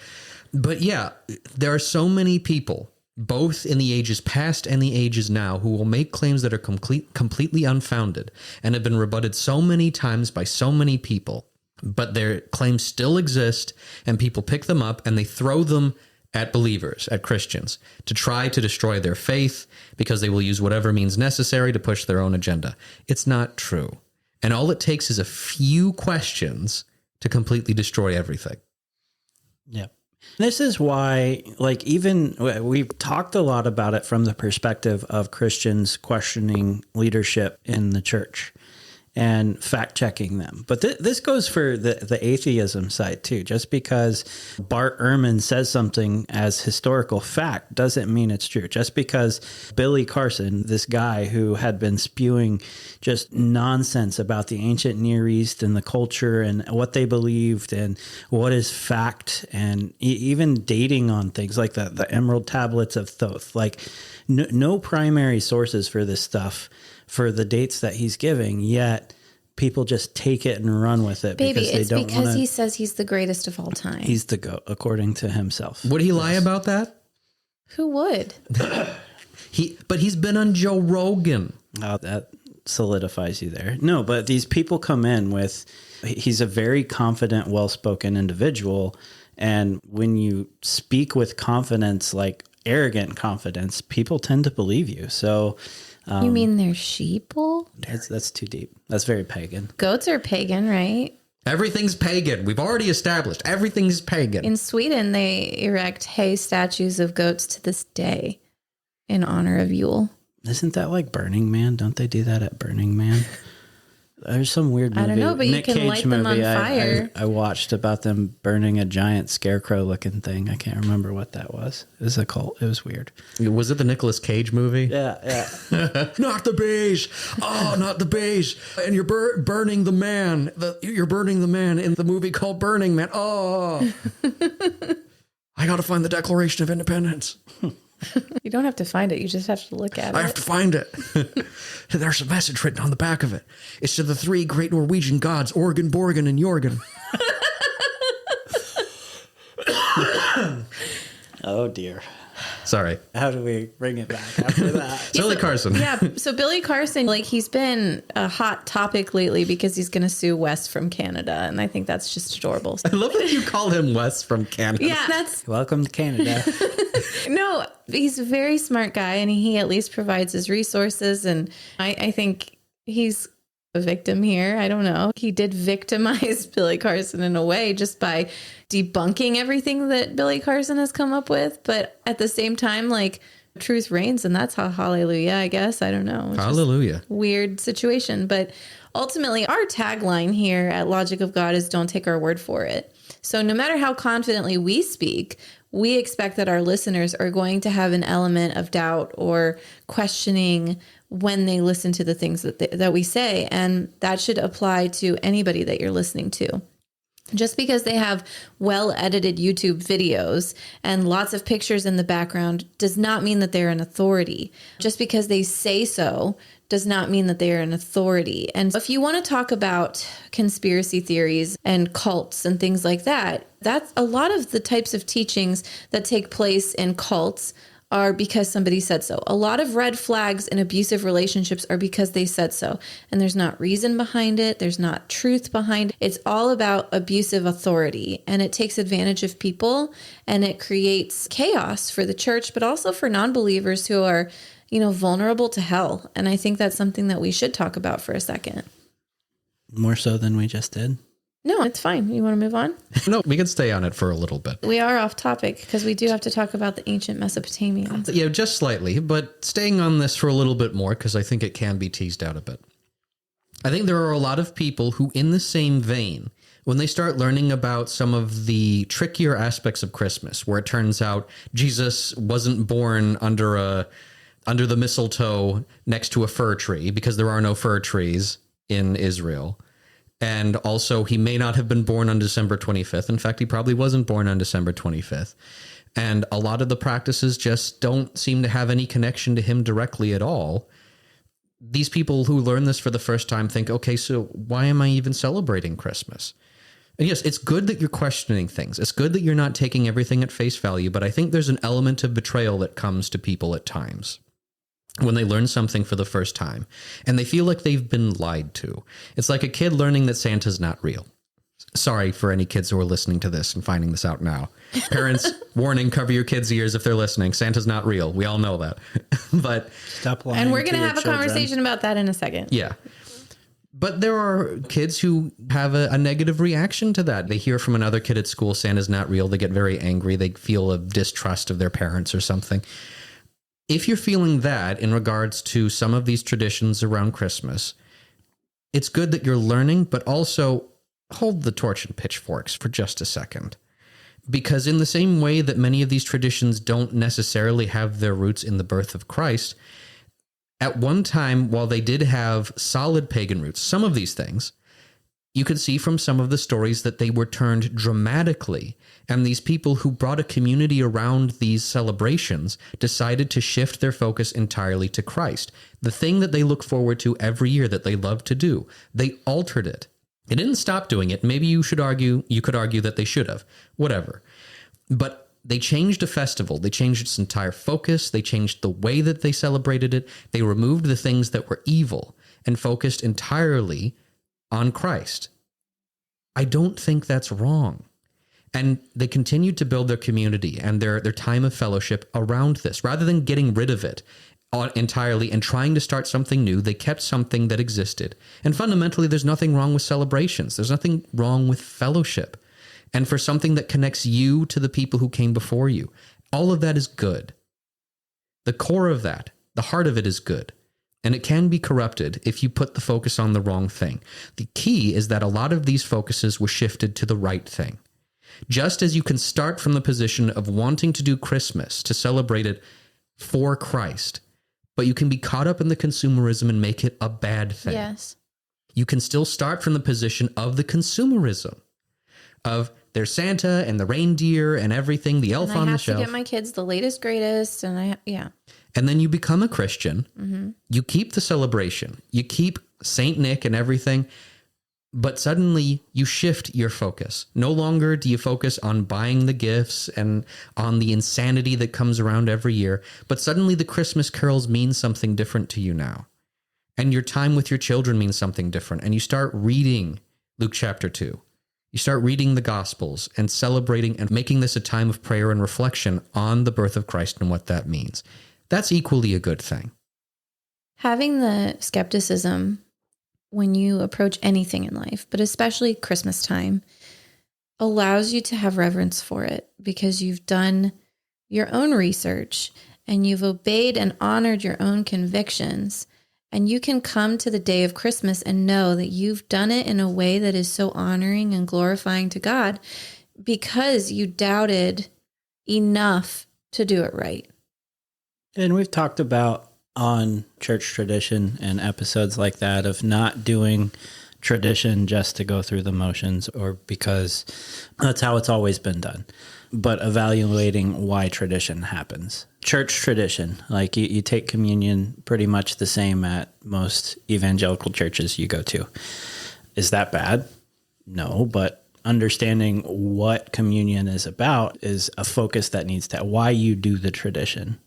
But yeah, there are so many people, both in the ages past and the ages now, who will make claims that are completely unfounded and have been rebutted so many times by so many people. But their claims still exist, and people pick them up and they throw them at believers, at Christians, to try to destroy their faith because they will use whatever means necessary to push their own agenda. It's not true. And all it takes is a few questions to completely destroy everything. Yeah. This is why, like, even we've talked a lot about it from the perspective of Christians questioning leadership in the church and fact checking them. But this goes for the atheism side too. Just because Bart Ehrman says something as historical fact doesn't mean it's true. Just because Billy Carson, this guy who had been spewing just nonsense about the ancient Near East and the culture and what they believed and what is fact, and even dating on things like the Emerald Tablets of Thoth, like no primary sources for this stuff for the dates that he's giving, yet people just take it and run with it. Baby, because they it's don't because wanna, he says he's the greatest of all time. he's the GOAT, according to himself. Would he lie about that? Who would? But he's been on Joe Rogan. Oh, that solidifies you there. No, but these people come in with, he's a very confident, well-spoken individual. And when you speak with confidence, like arrogant confidence, people tend to believe you. So You mean they're sheeple? that's too deep. That's very pagan. Goats are pagan, right? Everything's pagan. We've already established everything's pagan. In Sweden, they erect hay statues of goats to this day in honor of Yule. Isn't that like Burning Man? Don't they do that at Burning Man? There's some weird movie. I don't know, but you can light them on fire. I watched about them burning a giant scarecrow looking thing. I can't remember what that was. It was a cult. It was weird. Was it the Nicolas Cage movie? Yeah. Not the beige. Oh, not the beige. And you're burning the man. You're burning the man in the movie called Burning Man. Oh. I got to find the Declaration of Independence. You don't have to find it. You just have to look at it. I have to find it. There's a message written on the back of it. It's to the three great Norwegian gods, Organ, Borgen, and Jorgen. Oh, dear. Sorry. How do we bring it back after that? Billy Carson. Yeah. So Billy Carson, like, he's been a hot topic lately because he's going to sue Wes from Canada. And I think that's just adorable. I love that you call him Wes from Canada. Yeah, that's Welcome to Canada. no, he's a very smart guy and he at least provides his resources. And I think he's a victim here. I don't know. He did victimize Billy Carson in a way just by debunking everything that Billy Carson has come up with. But at the same time, like, truth reigns, and that's how hallelujah, I guess. I don't know. It's Hallelujah. weird situation. But ultimately, our tagline here at Logic of God is don't take our word for it. So no matter how confidently we speak, we expect that our listeners are going to have an element of doubt or questioning when they listen to the things that we say. And that should apply to anybody that you're listening to. Just because they have well-edited YouTube videos and lots of pictures in the background does not mean that they're an authority. Just because they say so does not mean that they are an authority. And if you want to talk about conspiracy theories and cults and things like that, that's a lot of the types of teachings that take place in cults are because somebody said so. A lot of red flags in abusive relationships are because they said so. And there's not reason behind it. There's not truth behind it. It's all about abusive authority. And it takes advantage of people and it creates chaos for the church, but also for non-believers who are, vulnerable to hell. And I think that's something that we should talk about for a second. More so than we just did. No, it's fine. You want to move on? No, we can stay on it for a little bit. We are off topic because we do have to talk about the ancient Mesopotamians. Yeah, just slightly, but staying on this for a little bit more because I think it can be teased out a bit. I think there are a lot of people who, in the same vein, when they start learning about some of the trickier aspects of Christmas, where it turns out Jesus wasn't born under the mistletoe next to a fir tree because there are no fir trees in Israel. And also, he may not have been born on December 25th. In fact, he probably wasn't born on December 25th. And a lot of the practices just don't seem to have any connection to him directly at all. These people who learn this for the first time think, okay, so why am I even celebrating Christmas? And yes, it's good that you're questioning things. It's good that you're not taking everything at face value, but I think there's an element of betrayal that comes to people at times when they learn something for the first time and they feel like they've been lied to. It's like a kid learning that Santa's not real. Sorry for any kids who are listening to this and finding this out now. Parents, warning, cover your kids' ears if they're listening. Santa's not real. We all know that. But Stop lying. And we're going to to your have a children. conversation about that in a second. yeah. But there are kids who have a negative reaction to that. They hear from another kid at school, Santa's not real. They get very angry. They feel a distrust of their parents or something. If you're feeling that in regards to some of these traditions around Christmas, it's good that you're learning, but also hold the torch and pitchforks for just a second. Because in the same way that many of these traditions don't necessarily have their roots in the birth of Christ, at one time, while they did have solid pagan roots, some of these things, you could see from some of the stories that they were turned dramatically. And these people who brought a community around these celebrations decided to shift their focus entirely to Christ. The thing that they look forward to every year that they love to do, they altered it. They didn't stop doing it. Maybe you could argue that they should have. Whatever. But they changed a festival. They changed its entire focus. They changed the way that they celebrated it. They removed the things that were evil and focused entirely on Christ. I don't think that's wrong. And they continued to build their community and their time of fellowship around this. Rather than getting rid of it entirely and trying to start something new, they kept something that existed. And fundamentally, there's nothing wrong with celebrations. There's nothing wrong with fellowship. And for something that connects you to the people who came before you, all of that is good. The core of that, the heart of it is good. And it can be corrupted if you put the focus on the wrong thing. The key is that a lot of these focuses were shifted to the right thing. Just as you can start from the position of wanting to do Christmas, to celebrate it for Christ, but you can be caught up in the consumerism and make it a bad thing. Yes. You can still start from the position of the consumerism, of there's Santa and the reindeer and everything, the elf on the shelf. I have to get my kids the latest, greatest, and And then you become a Christian. Mm-hmm. You keep the celebration. You keep Saint Nick and everything. But suddenly you shift your focus. No longer do you focus on buying the gifts and on the insanity that comes around every year. But suddenly the Christmas carols mean something different to you now. And your time with your children means something different. And you start reading Luke chapter 2. You start reading the Gospels and celebrating and making this a time of prayer and reflection on the birth of Christ and what that means. That's equally a good thing. Having the skepticism when you approach anything in life, but especially Christmas time, allows you to have reverence for it because you've done your own research and you've obeyed and honored your own convictions. And you can come to the day of Christmas and know that you've done it in a way that is so honoring and glorifying to God because you doubted enough to do it right. And we've talked about on church tradition and episodes like that of not doing tradition just to go through the motions or because that's how it's always been done, but evaluating why tradition happens. Church tradition, like you take communion pretty much the same at most evangelical churches you go to. Is that bad? No, but understanding what communion is about is a focus that needs to, why you do the tradition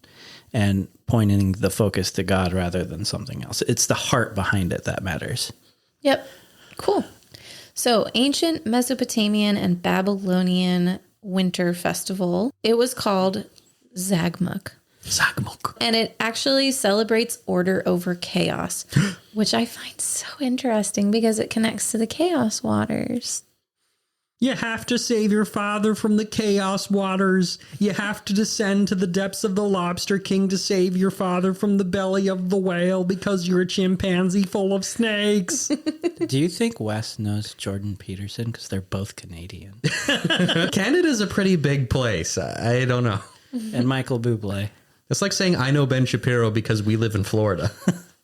and pointing the focus to God rather than something else. It's the heart behind it that matters. Yep. Cool. So ancient Mesopotamian and Babylonian winter festival, it was called Zagmuk. Zagmuk. And it actually celebrates order over chaos, which I find so interesting because it connects to the chaos waters. You have to save your father from the chaos waters. You have to descend to the depths of the lobster king to save your father from the belly of the whale because you're a chimpanzee full of snakes. Do you think Wes knows Jordan Peterson? Because they're both Canadian. Canada's a pretty big place. I don't know. And Michael Bublé. It's like saying I know Ben Shapiro because we live in Florida.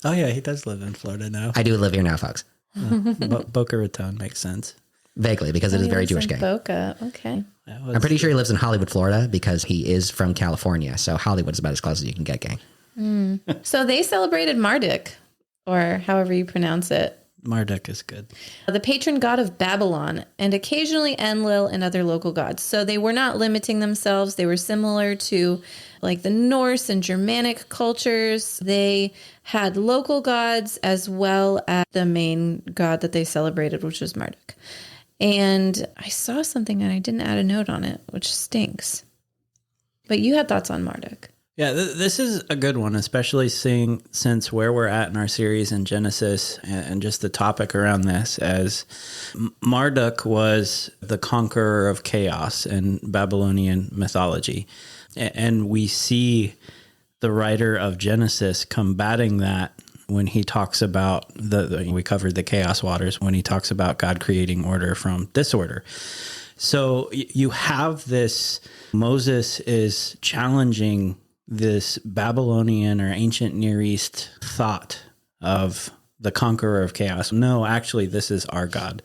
Oh, yeah, he does live in Florida now. I do live here now, folks. Boca Raton makes sense. Vaguely, because it is very Jewish gang. Boca. Okay. I'm pretty sure he lives in Hollywood, Florida, because he is from California. So Hollywood's about as close as you can get, gang. So they celebrated Marduk, or however you pronounce it. Marduk is good. The patron god of Babylon, and occasionally Enlil and other local gods. So they were not limiting themselves. They were similar to like the Norse and Germanic cultures. They had local gods as well as the main god that they celebrated, which was Marduk. And I saw something and I didn't add a note on it, which stinks. But you had thoughts on Marduk. Yeah, this is a good one, especially seeing since where we're at in our series in Genesis and just the topic around this, as Marduk was the conqueror of chaos in Babylonian mythology. And we see the writer of Genesis combating that when he talks about we covered the chaos waters, when he talks about God creating order from disorder. So you have this, Moses is challenging this Babylonian or ancient Near East thought of the conqueror of chaos. No, actually, this is our God.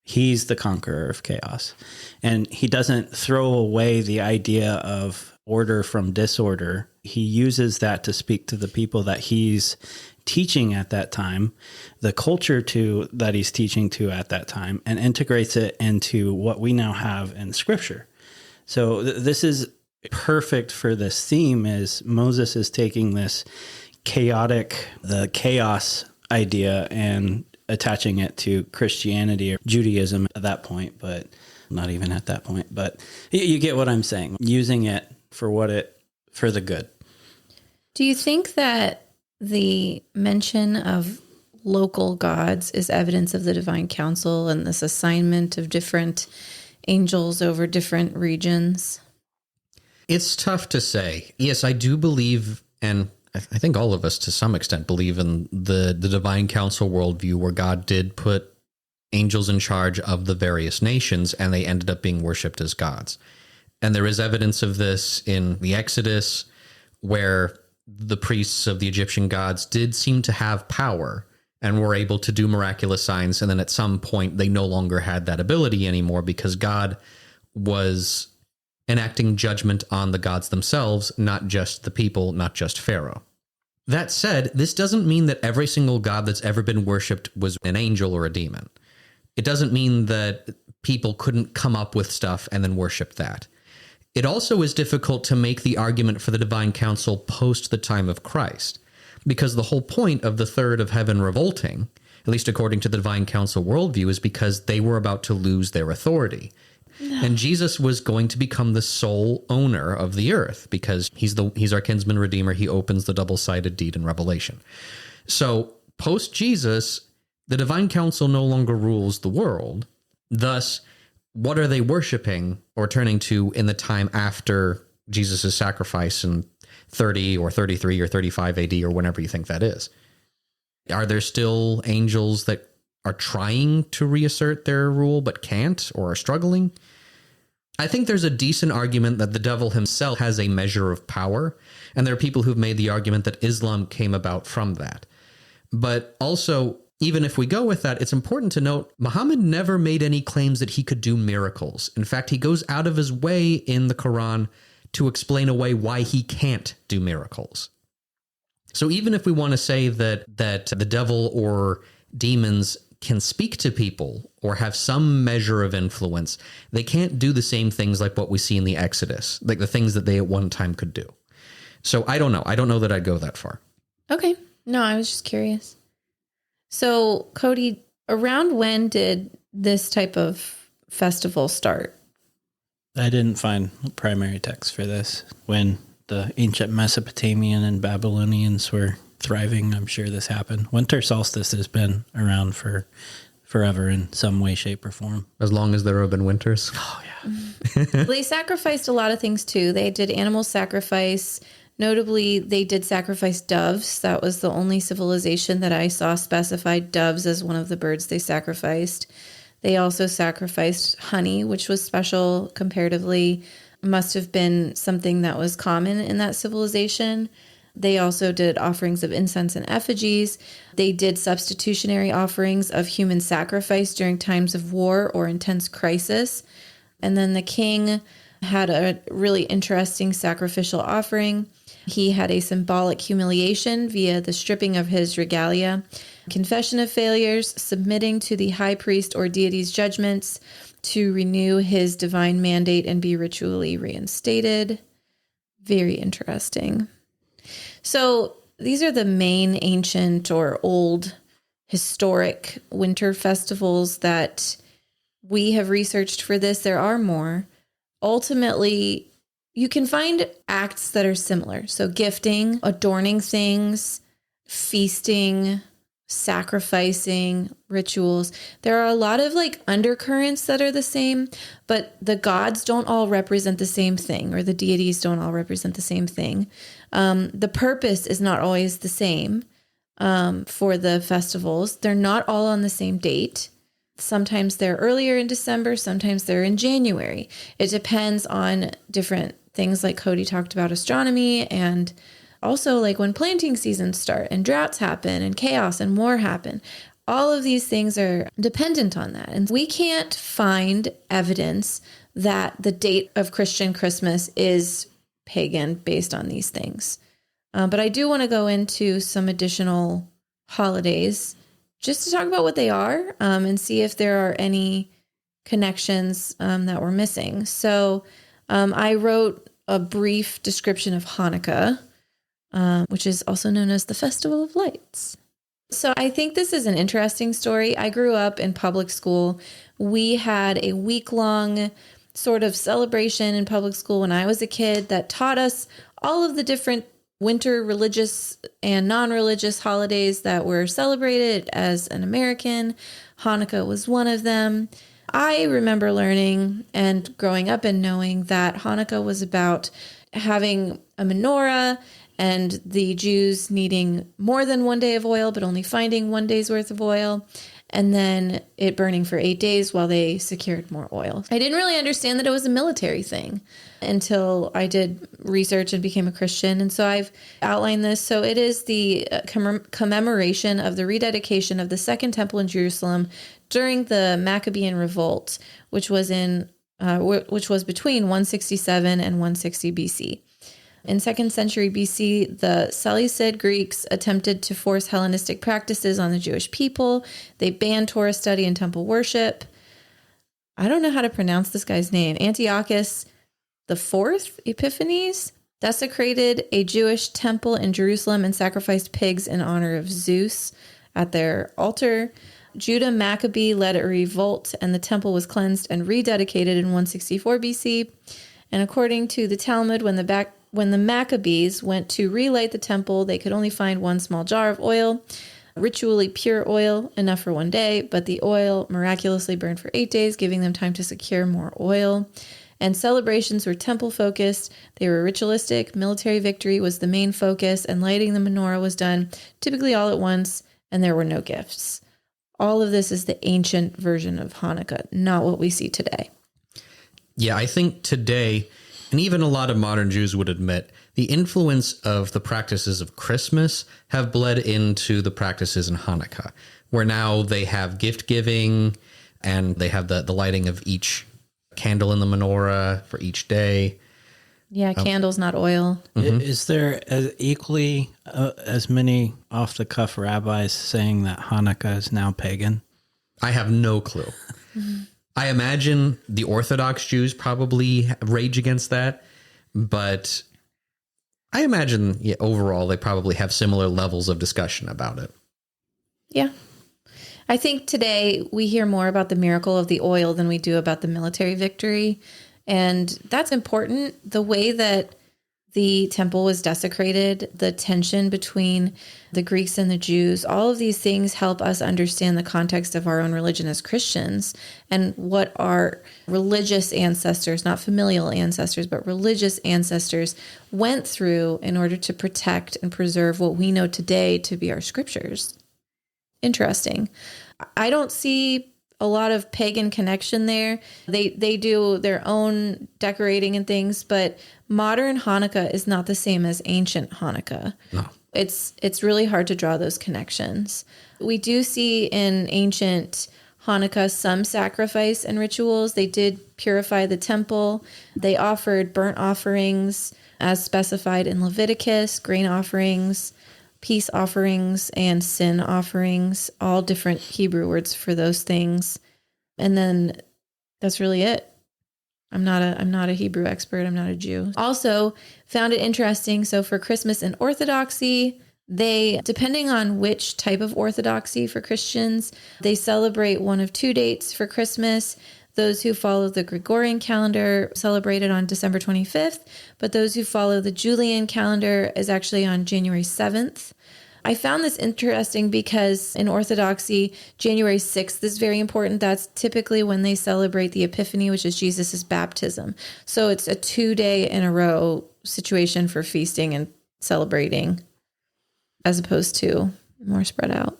He's the conqueror of chaos. And he doesn't throw away the idea of order from disorder. He uses that to speak to the people that he's teaching at that time, the culture that he's teaching to at that time, and integrates it into what we now have in Scripture. So this is perfect for this theme, is Moses is taking this the chaos idea and attaching it to Christianity or Judaism at that point, but not even at that point. But you get what I'm saying, using it for the good. Do you think that the mention of local gods is evidence of the divine council and this assignment of different angels over different regions? It's tough to say. Yes, I do believe, and I think all of us to some extent believe in the divine council worldview, where God did put angels in charge of the various nations and they ended up being worshipped as gods. And there is evidence of this in the Exodus, where the priests of the Egyptian gods did seem to have power and were able to do miraculous signs. And then at some point, they no longer had that ability anymore because God was enacting judgment on the gods themselves, not just the people, not just Pharaoh. That said, this doesn't mean that every single god that's ever been worshipped was an angel or a demon. It doesn't mean that people couldn't come up with stuff and then worship that. It also is difficult to make the argument for the divine council post the time of Christ, because the whole point of the third of heaven revolting, at least according to the divine council worldview, is because they were about to lose their authority. No. And Jesus was going to become the sole owner of the earth because he's our kinsman redeemer. He opens the double-sided deed in Revelation. So post Jesus, the divine council no longer rules the world. Thus, what are they worshiping or turning to in the time after Jesus' sacrifice in 30 or 33 or 35 AD or whenever you think that is? Are there still angels that are trying to reassert their rule but can't, or are struggling? I think there's a decent argument that the devil himself has a measure of power, and there are people who've made the argument that Islam came about from that. But also, even if we go with that, it's important to note Muhammad never made any claims that he could do miracles. In fact, he goes out of his way in the Quran to explain away why he can't do miracles. So even if we want to say that the devil or demons can speak to people or have some measure of influence, they can't do the same things like what we see in the Exodus, like the things that they at one time could do. So I don't know. I don't know that I'd go that far. Okay. No, I was just curious. So, Cody, around when did this type of festival start? I didn't find primary text for this. When the ancient Mesopotamian and Babylonians were thriving, I'm sure this happened. Winter solstice has been around for forever in some way, shape, or form. As long as there have been winters. Oh, yeah. They sacrificed a lot of things, too. They did animal sacrifice. Notably, they did sacrifice doves. That was the only civilization that I saw specified doves as one of the birds they sacrificed. They also sacrificed honey, which was special comparatively. Must have been something that was common in that civilization. They also did offerings of incense and effigies. They did substitutionary offerings of human sacrifice during times of war or intense crisis. And then the king had a really interesting sacrificial offering. He had a symbolic humiliation via the stripping of his regalia, confession of failures, submitting to the high priest or deity's judgments to renew his divine mandate and be ritually reinstated. Very interesting. So these are the main ancient or old historic winter festivals that we have researched for this, there are more. Ultimately, you can find acts that are similar. So gifting, adorning things, feasting, sacrificing, rituals. There are a lot of like undercurrents that are the same, but the gods don't all represent the same thing, or the deities don't all represent the same thing. The purpose is not always the same for the festivals. They're not all on the same date. Sometimes they're earlier in December, sometimes they're in January. It depends on different things, like Cody talked about astronomy, and also like when planting seasons start and droughts happen and chaos and war happen. All of these things are dependent on that. And we can't find evidence that the date of Christian Christmas is pagan based on these things. But I do want to go into some additional holidays just to talk about what they are, and see if there are any connections that we're missing. So I wrote a brief description of Hanukkah, which is also known as the Festival of Lights. So I think this is an interesting story. I grew up in public school. We had a week-long sort of celebration in public school when I was a kid that taught us all of the different winter religious and non-religious holidays that were celebrated as an American. Hanukkah was one of them. I remember learning and growing up and knowing that Hanukkah was about having a menorah and the Jews needing more than 1 day of oil, but only finding 1 day's worth of oil, and then it burning for 8 days while they secured more oil. I didn't really understand that it was a military thing until I did research and became a Christian. And so I've outlined this. So it is the commemoration of the rededication of the Second Temple in Jerusalem during the Maccabean Revolt, which was between 167 and 160 BC. In 2nd century BC, the Seleucid Greeks attempted to force Hellenistic practices on the Jewish people. They banned Torah study and temple worship. I don't know how to pronounce this guy's name. Antiochus IV Epiphanes desecrated a Jewish temple in Jerusalem and sacrificed pigs in honor of Zeus at their altar. Judah Maccabee led a revolt, and the temple was cleansed and rededicated in 164 BC. And according to the Talmud, when the Maccabees went to relight the temple, they could only find one small jar of oil, ritually pure oil, enough for 1 day, but the oil miraculously burned for 8 days, giving them time to secure more oil. And celebrations were temple-focused. They were ritualistic. Military victory was the main focus, and lighting the menorah was done typically all at once, and there were no gifts. All of this is the ancient version of Hanukkah, not what we see today. Yeah, I think today, and even a lot of modern Jews would admit, the influence of the practices of Christmas have bled into the practices in Hanukkah, where now they have gift giving and they have the lighting of each candle in the menorah for each day. Yeah, candles, not oil. Mm-hmm. Is there equally as many off-the-cuff rabbis saying that Hanukkah is now pagan? I have no clue. I imagine the Orthodox Jews probably rage against that, but I imagine overall they probably have similar levels of discussion about it. Yeah. I think today we hear more about the miracle of the oil than we do about the military victory. And that's important. The way that the temple was desecrated, the tension between the Greeks and the Jews, all of these things help us understand the context of our own religion as Christians and what our religious ancestors, not familial ancestors, but religious ancestors went through in order to protect and preserve what we know today to be our scriptures. Interesting. I don't see a lot of pagan connection there. They do their own decorating and things, but modern Hanukkah is not the same as ancient Hanukkah. No. It's really hard to draw those connections. We do see in ancient Hanukkah some sacrifice and rituals. They did purify the temple. They offered burnt offerings as specified in Leviticus, grain offerings, peace offerings, and sin offerings, all different Hebrew words for those things. And then that's really it. I'm not a Hebrew expert. I'm not a Jew. Also found it interesting. So for Christmas in Orthodoxy, They, depending on which type of orthodoxy for Christians, they celebrate one of two dates for Christmas. Those who follow the Gregorian calendar celebrate it on December 25th, but those who follow the Julian calendar is actually on January 7th. I found this interesting because in Orthodoxy, January 6th is very important. That's typically when they celebrate the Epiphany, which is Jesus's baptism. So it's a 2-day in a row situation for feasting and celebrating, as opposed to more spread out.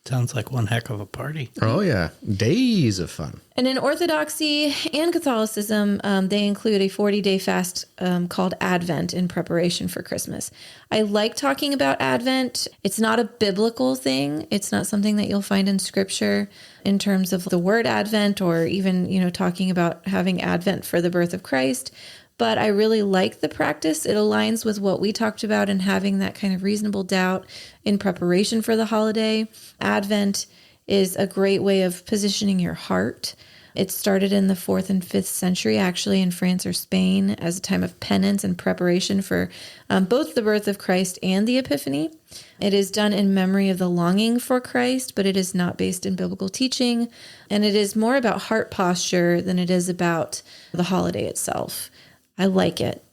Sounds like one heck of a party. Oh, yeah. Days of fun. And in Orthodoxy and Catholicism, they include a 40-day fast called Advent in preparation for Christmas. I like talking about Advent. It's not a biblical thing. It's not something that you'll find in Scripture in terms of the word Advent or even, talking about having Advent for the birth of Christ. But I really like the practice. It aligns with what we talked about and having that kind of reasonable doubt in preparation for the holiday. Advent is a great way of positioning your heart. It started in the 4th and 5th century, actually, in France or Spain, as a time of penance and preparation for both the birth of Christ and the Epiphany. It is done in memory of the longing for Christ, but it is not based in biblical teaching. And it is more about heart posture than it is about the holiday itself. I like it.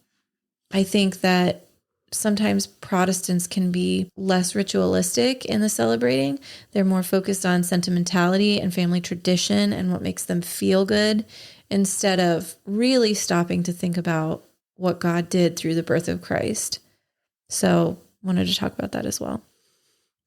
I think that sometimes Protestants can be less ritualistic in the celebrating. They're more focused on sentimentality and family tradition and what makes them feel good instead of really stopping to think about what God did through the birth of Christ. So wanted to talk about that as well.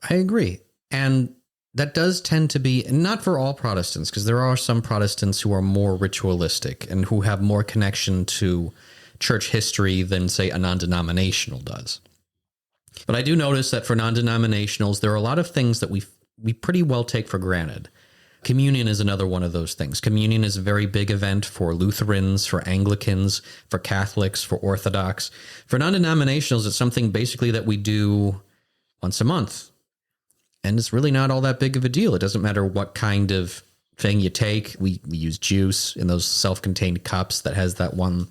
I agree. And that does tend to be, not for all Protestants, because there are some Protestants who are more ritualistic and who have more connection to church history than, say, a non-denominational does. But I do notice that for non-denominationals, there are a lot of things that we pretty well take for granted. Communion is another one of those things. Communion is a very big event for Lutherans, for Anglicans, for Catholics, for Orthodox. For non-denominationals, it's something basically that we do once a month. And it's really not all that big of a deal. It doesn't matter what kind of thing you take. We use juice in those self-contained cups that has that one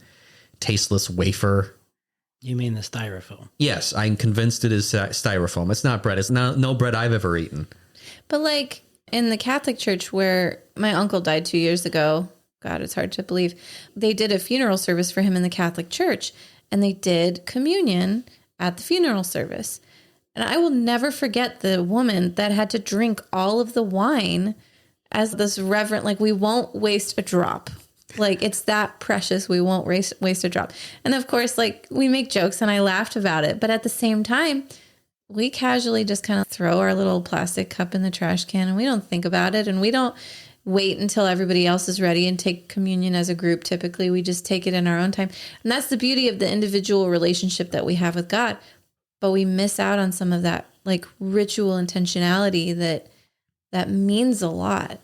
tasteless wafer. You mean the styrofoam? Yes, I'm convinced it is styrofoam. It's not bread. It's no bread I've ever eaten. But like in the Catholic Church where my uncle died 2 years ago, God, it's hard to believe, they did a funeral service for him in the Catholic Church, and they did communion at the funeral service. And I will never forget the woman that had to drink all of the wine as this reverent, like, we won't waste a drop. Like, it's that precious. We won't waste a drop. And of course, like, we make jokes and I laughed about it. But at the same time, we casually just kind of throw our little plastic cup in the trash can and we don't think about it. And we don't wait until everybody else is ready and take communion as a group. Typically, we just take it in our own time. And that's the beauty of the individual relationship that we have with God. But we miss out on some of that, like, ritual intentionality that means a lot.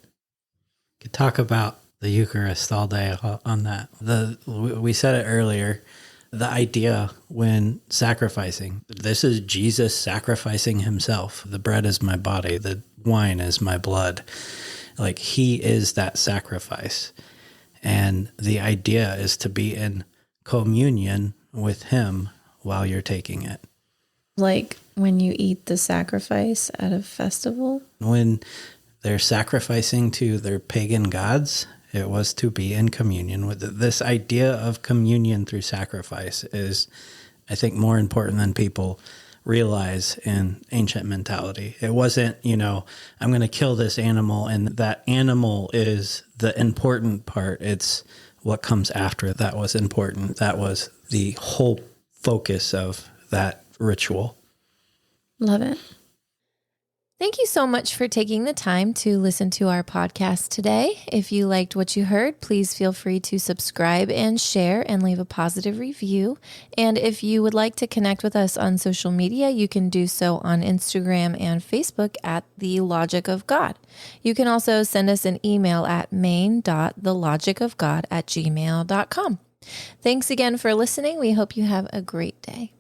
Could talk about the Eucharist all day on that. We said it earlier, the idea when sacrificing, this is Jesus sacrificing himself. The bread is my body, the wine is my blood. Like, he is that sacrifice. And the idea is to be in communion with him while you're taking it. Like when you eat the sacrifice at a festival? When they're sacrificing to their pagan gods, it was to be in communion with it. This idea of communion through sacrifice is, I think, more important than people realize in ancient mentality. It wasn't, I'm going to kill this animal and that animal is the important part. It's what comes after that was important. That was the whole focus of that ritual. Love it. Thank you so much for taking the time to listen to our podcast today. If you liked what you heard, please feel free to subscribe and share and leave a positive review. And if you would like to connect with us on social media, you can do so on Instagram and Facebook at The Logic of God. You can also send us an email at main.thelogicofgod@gmail.com. Thanks again for listening. We hope you have a great day.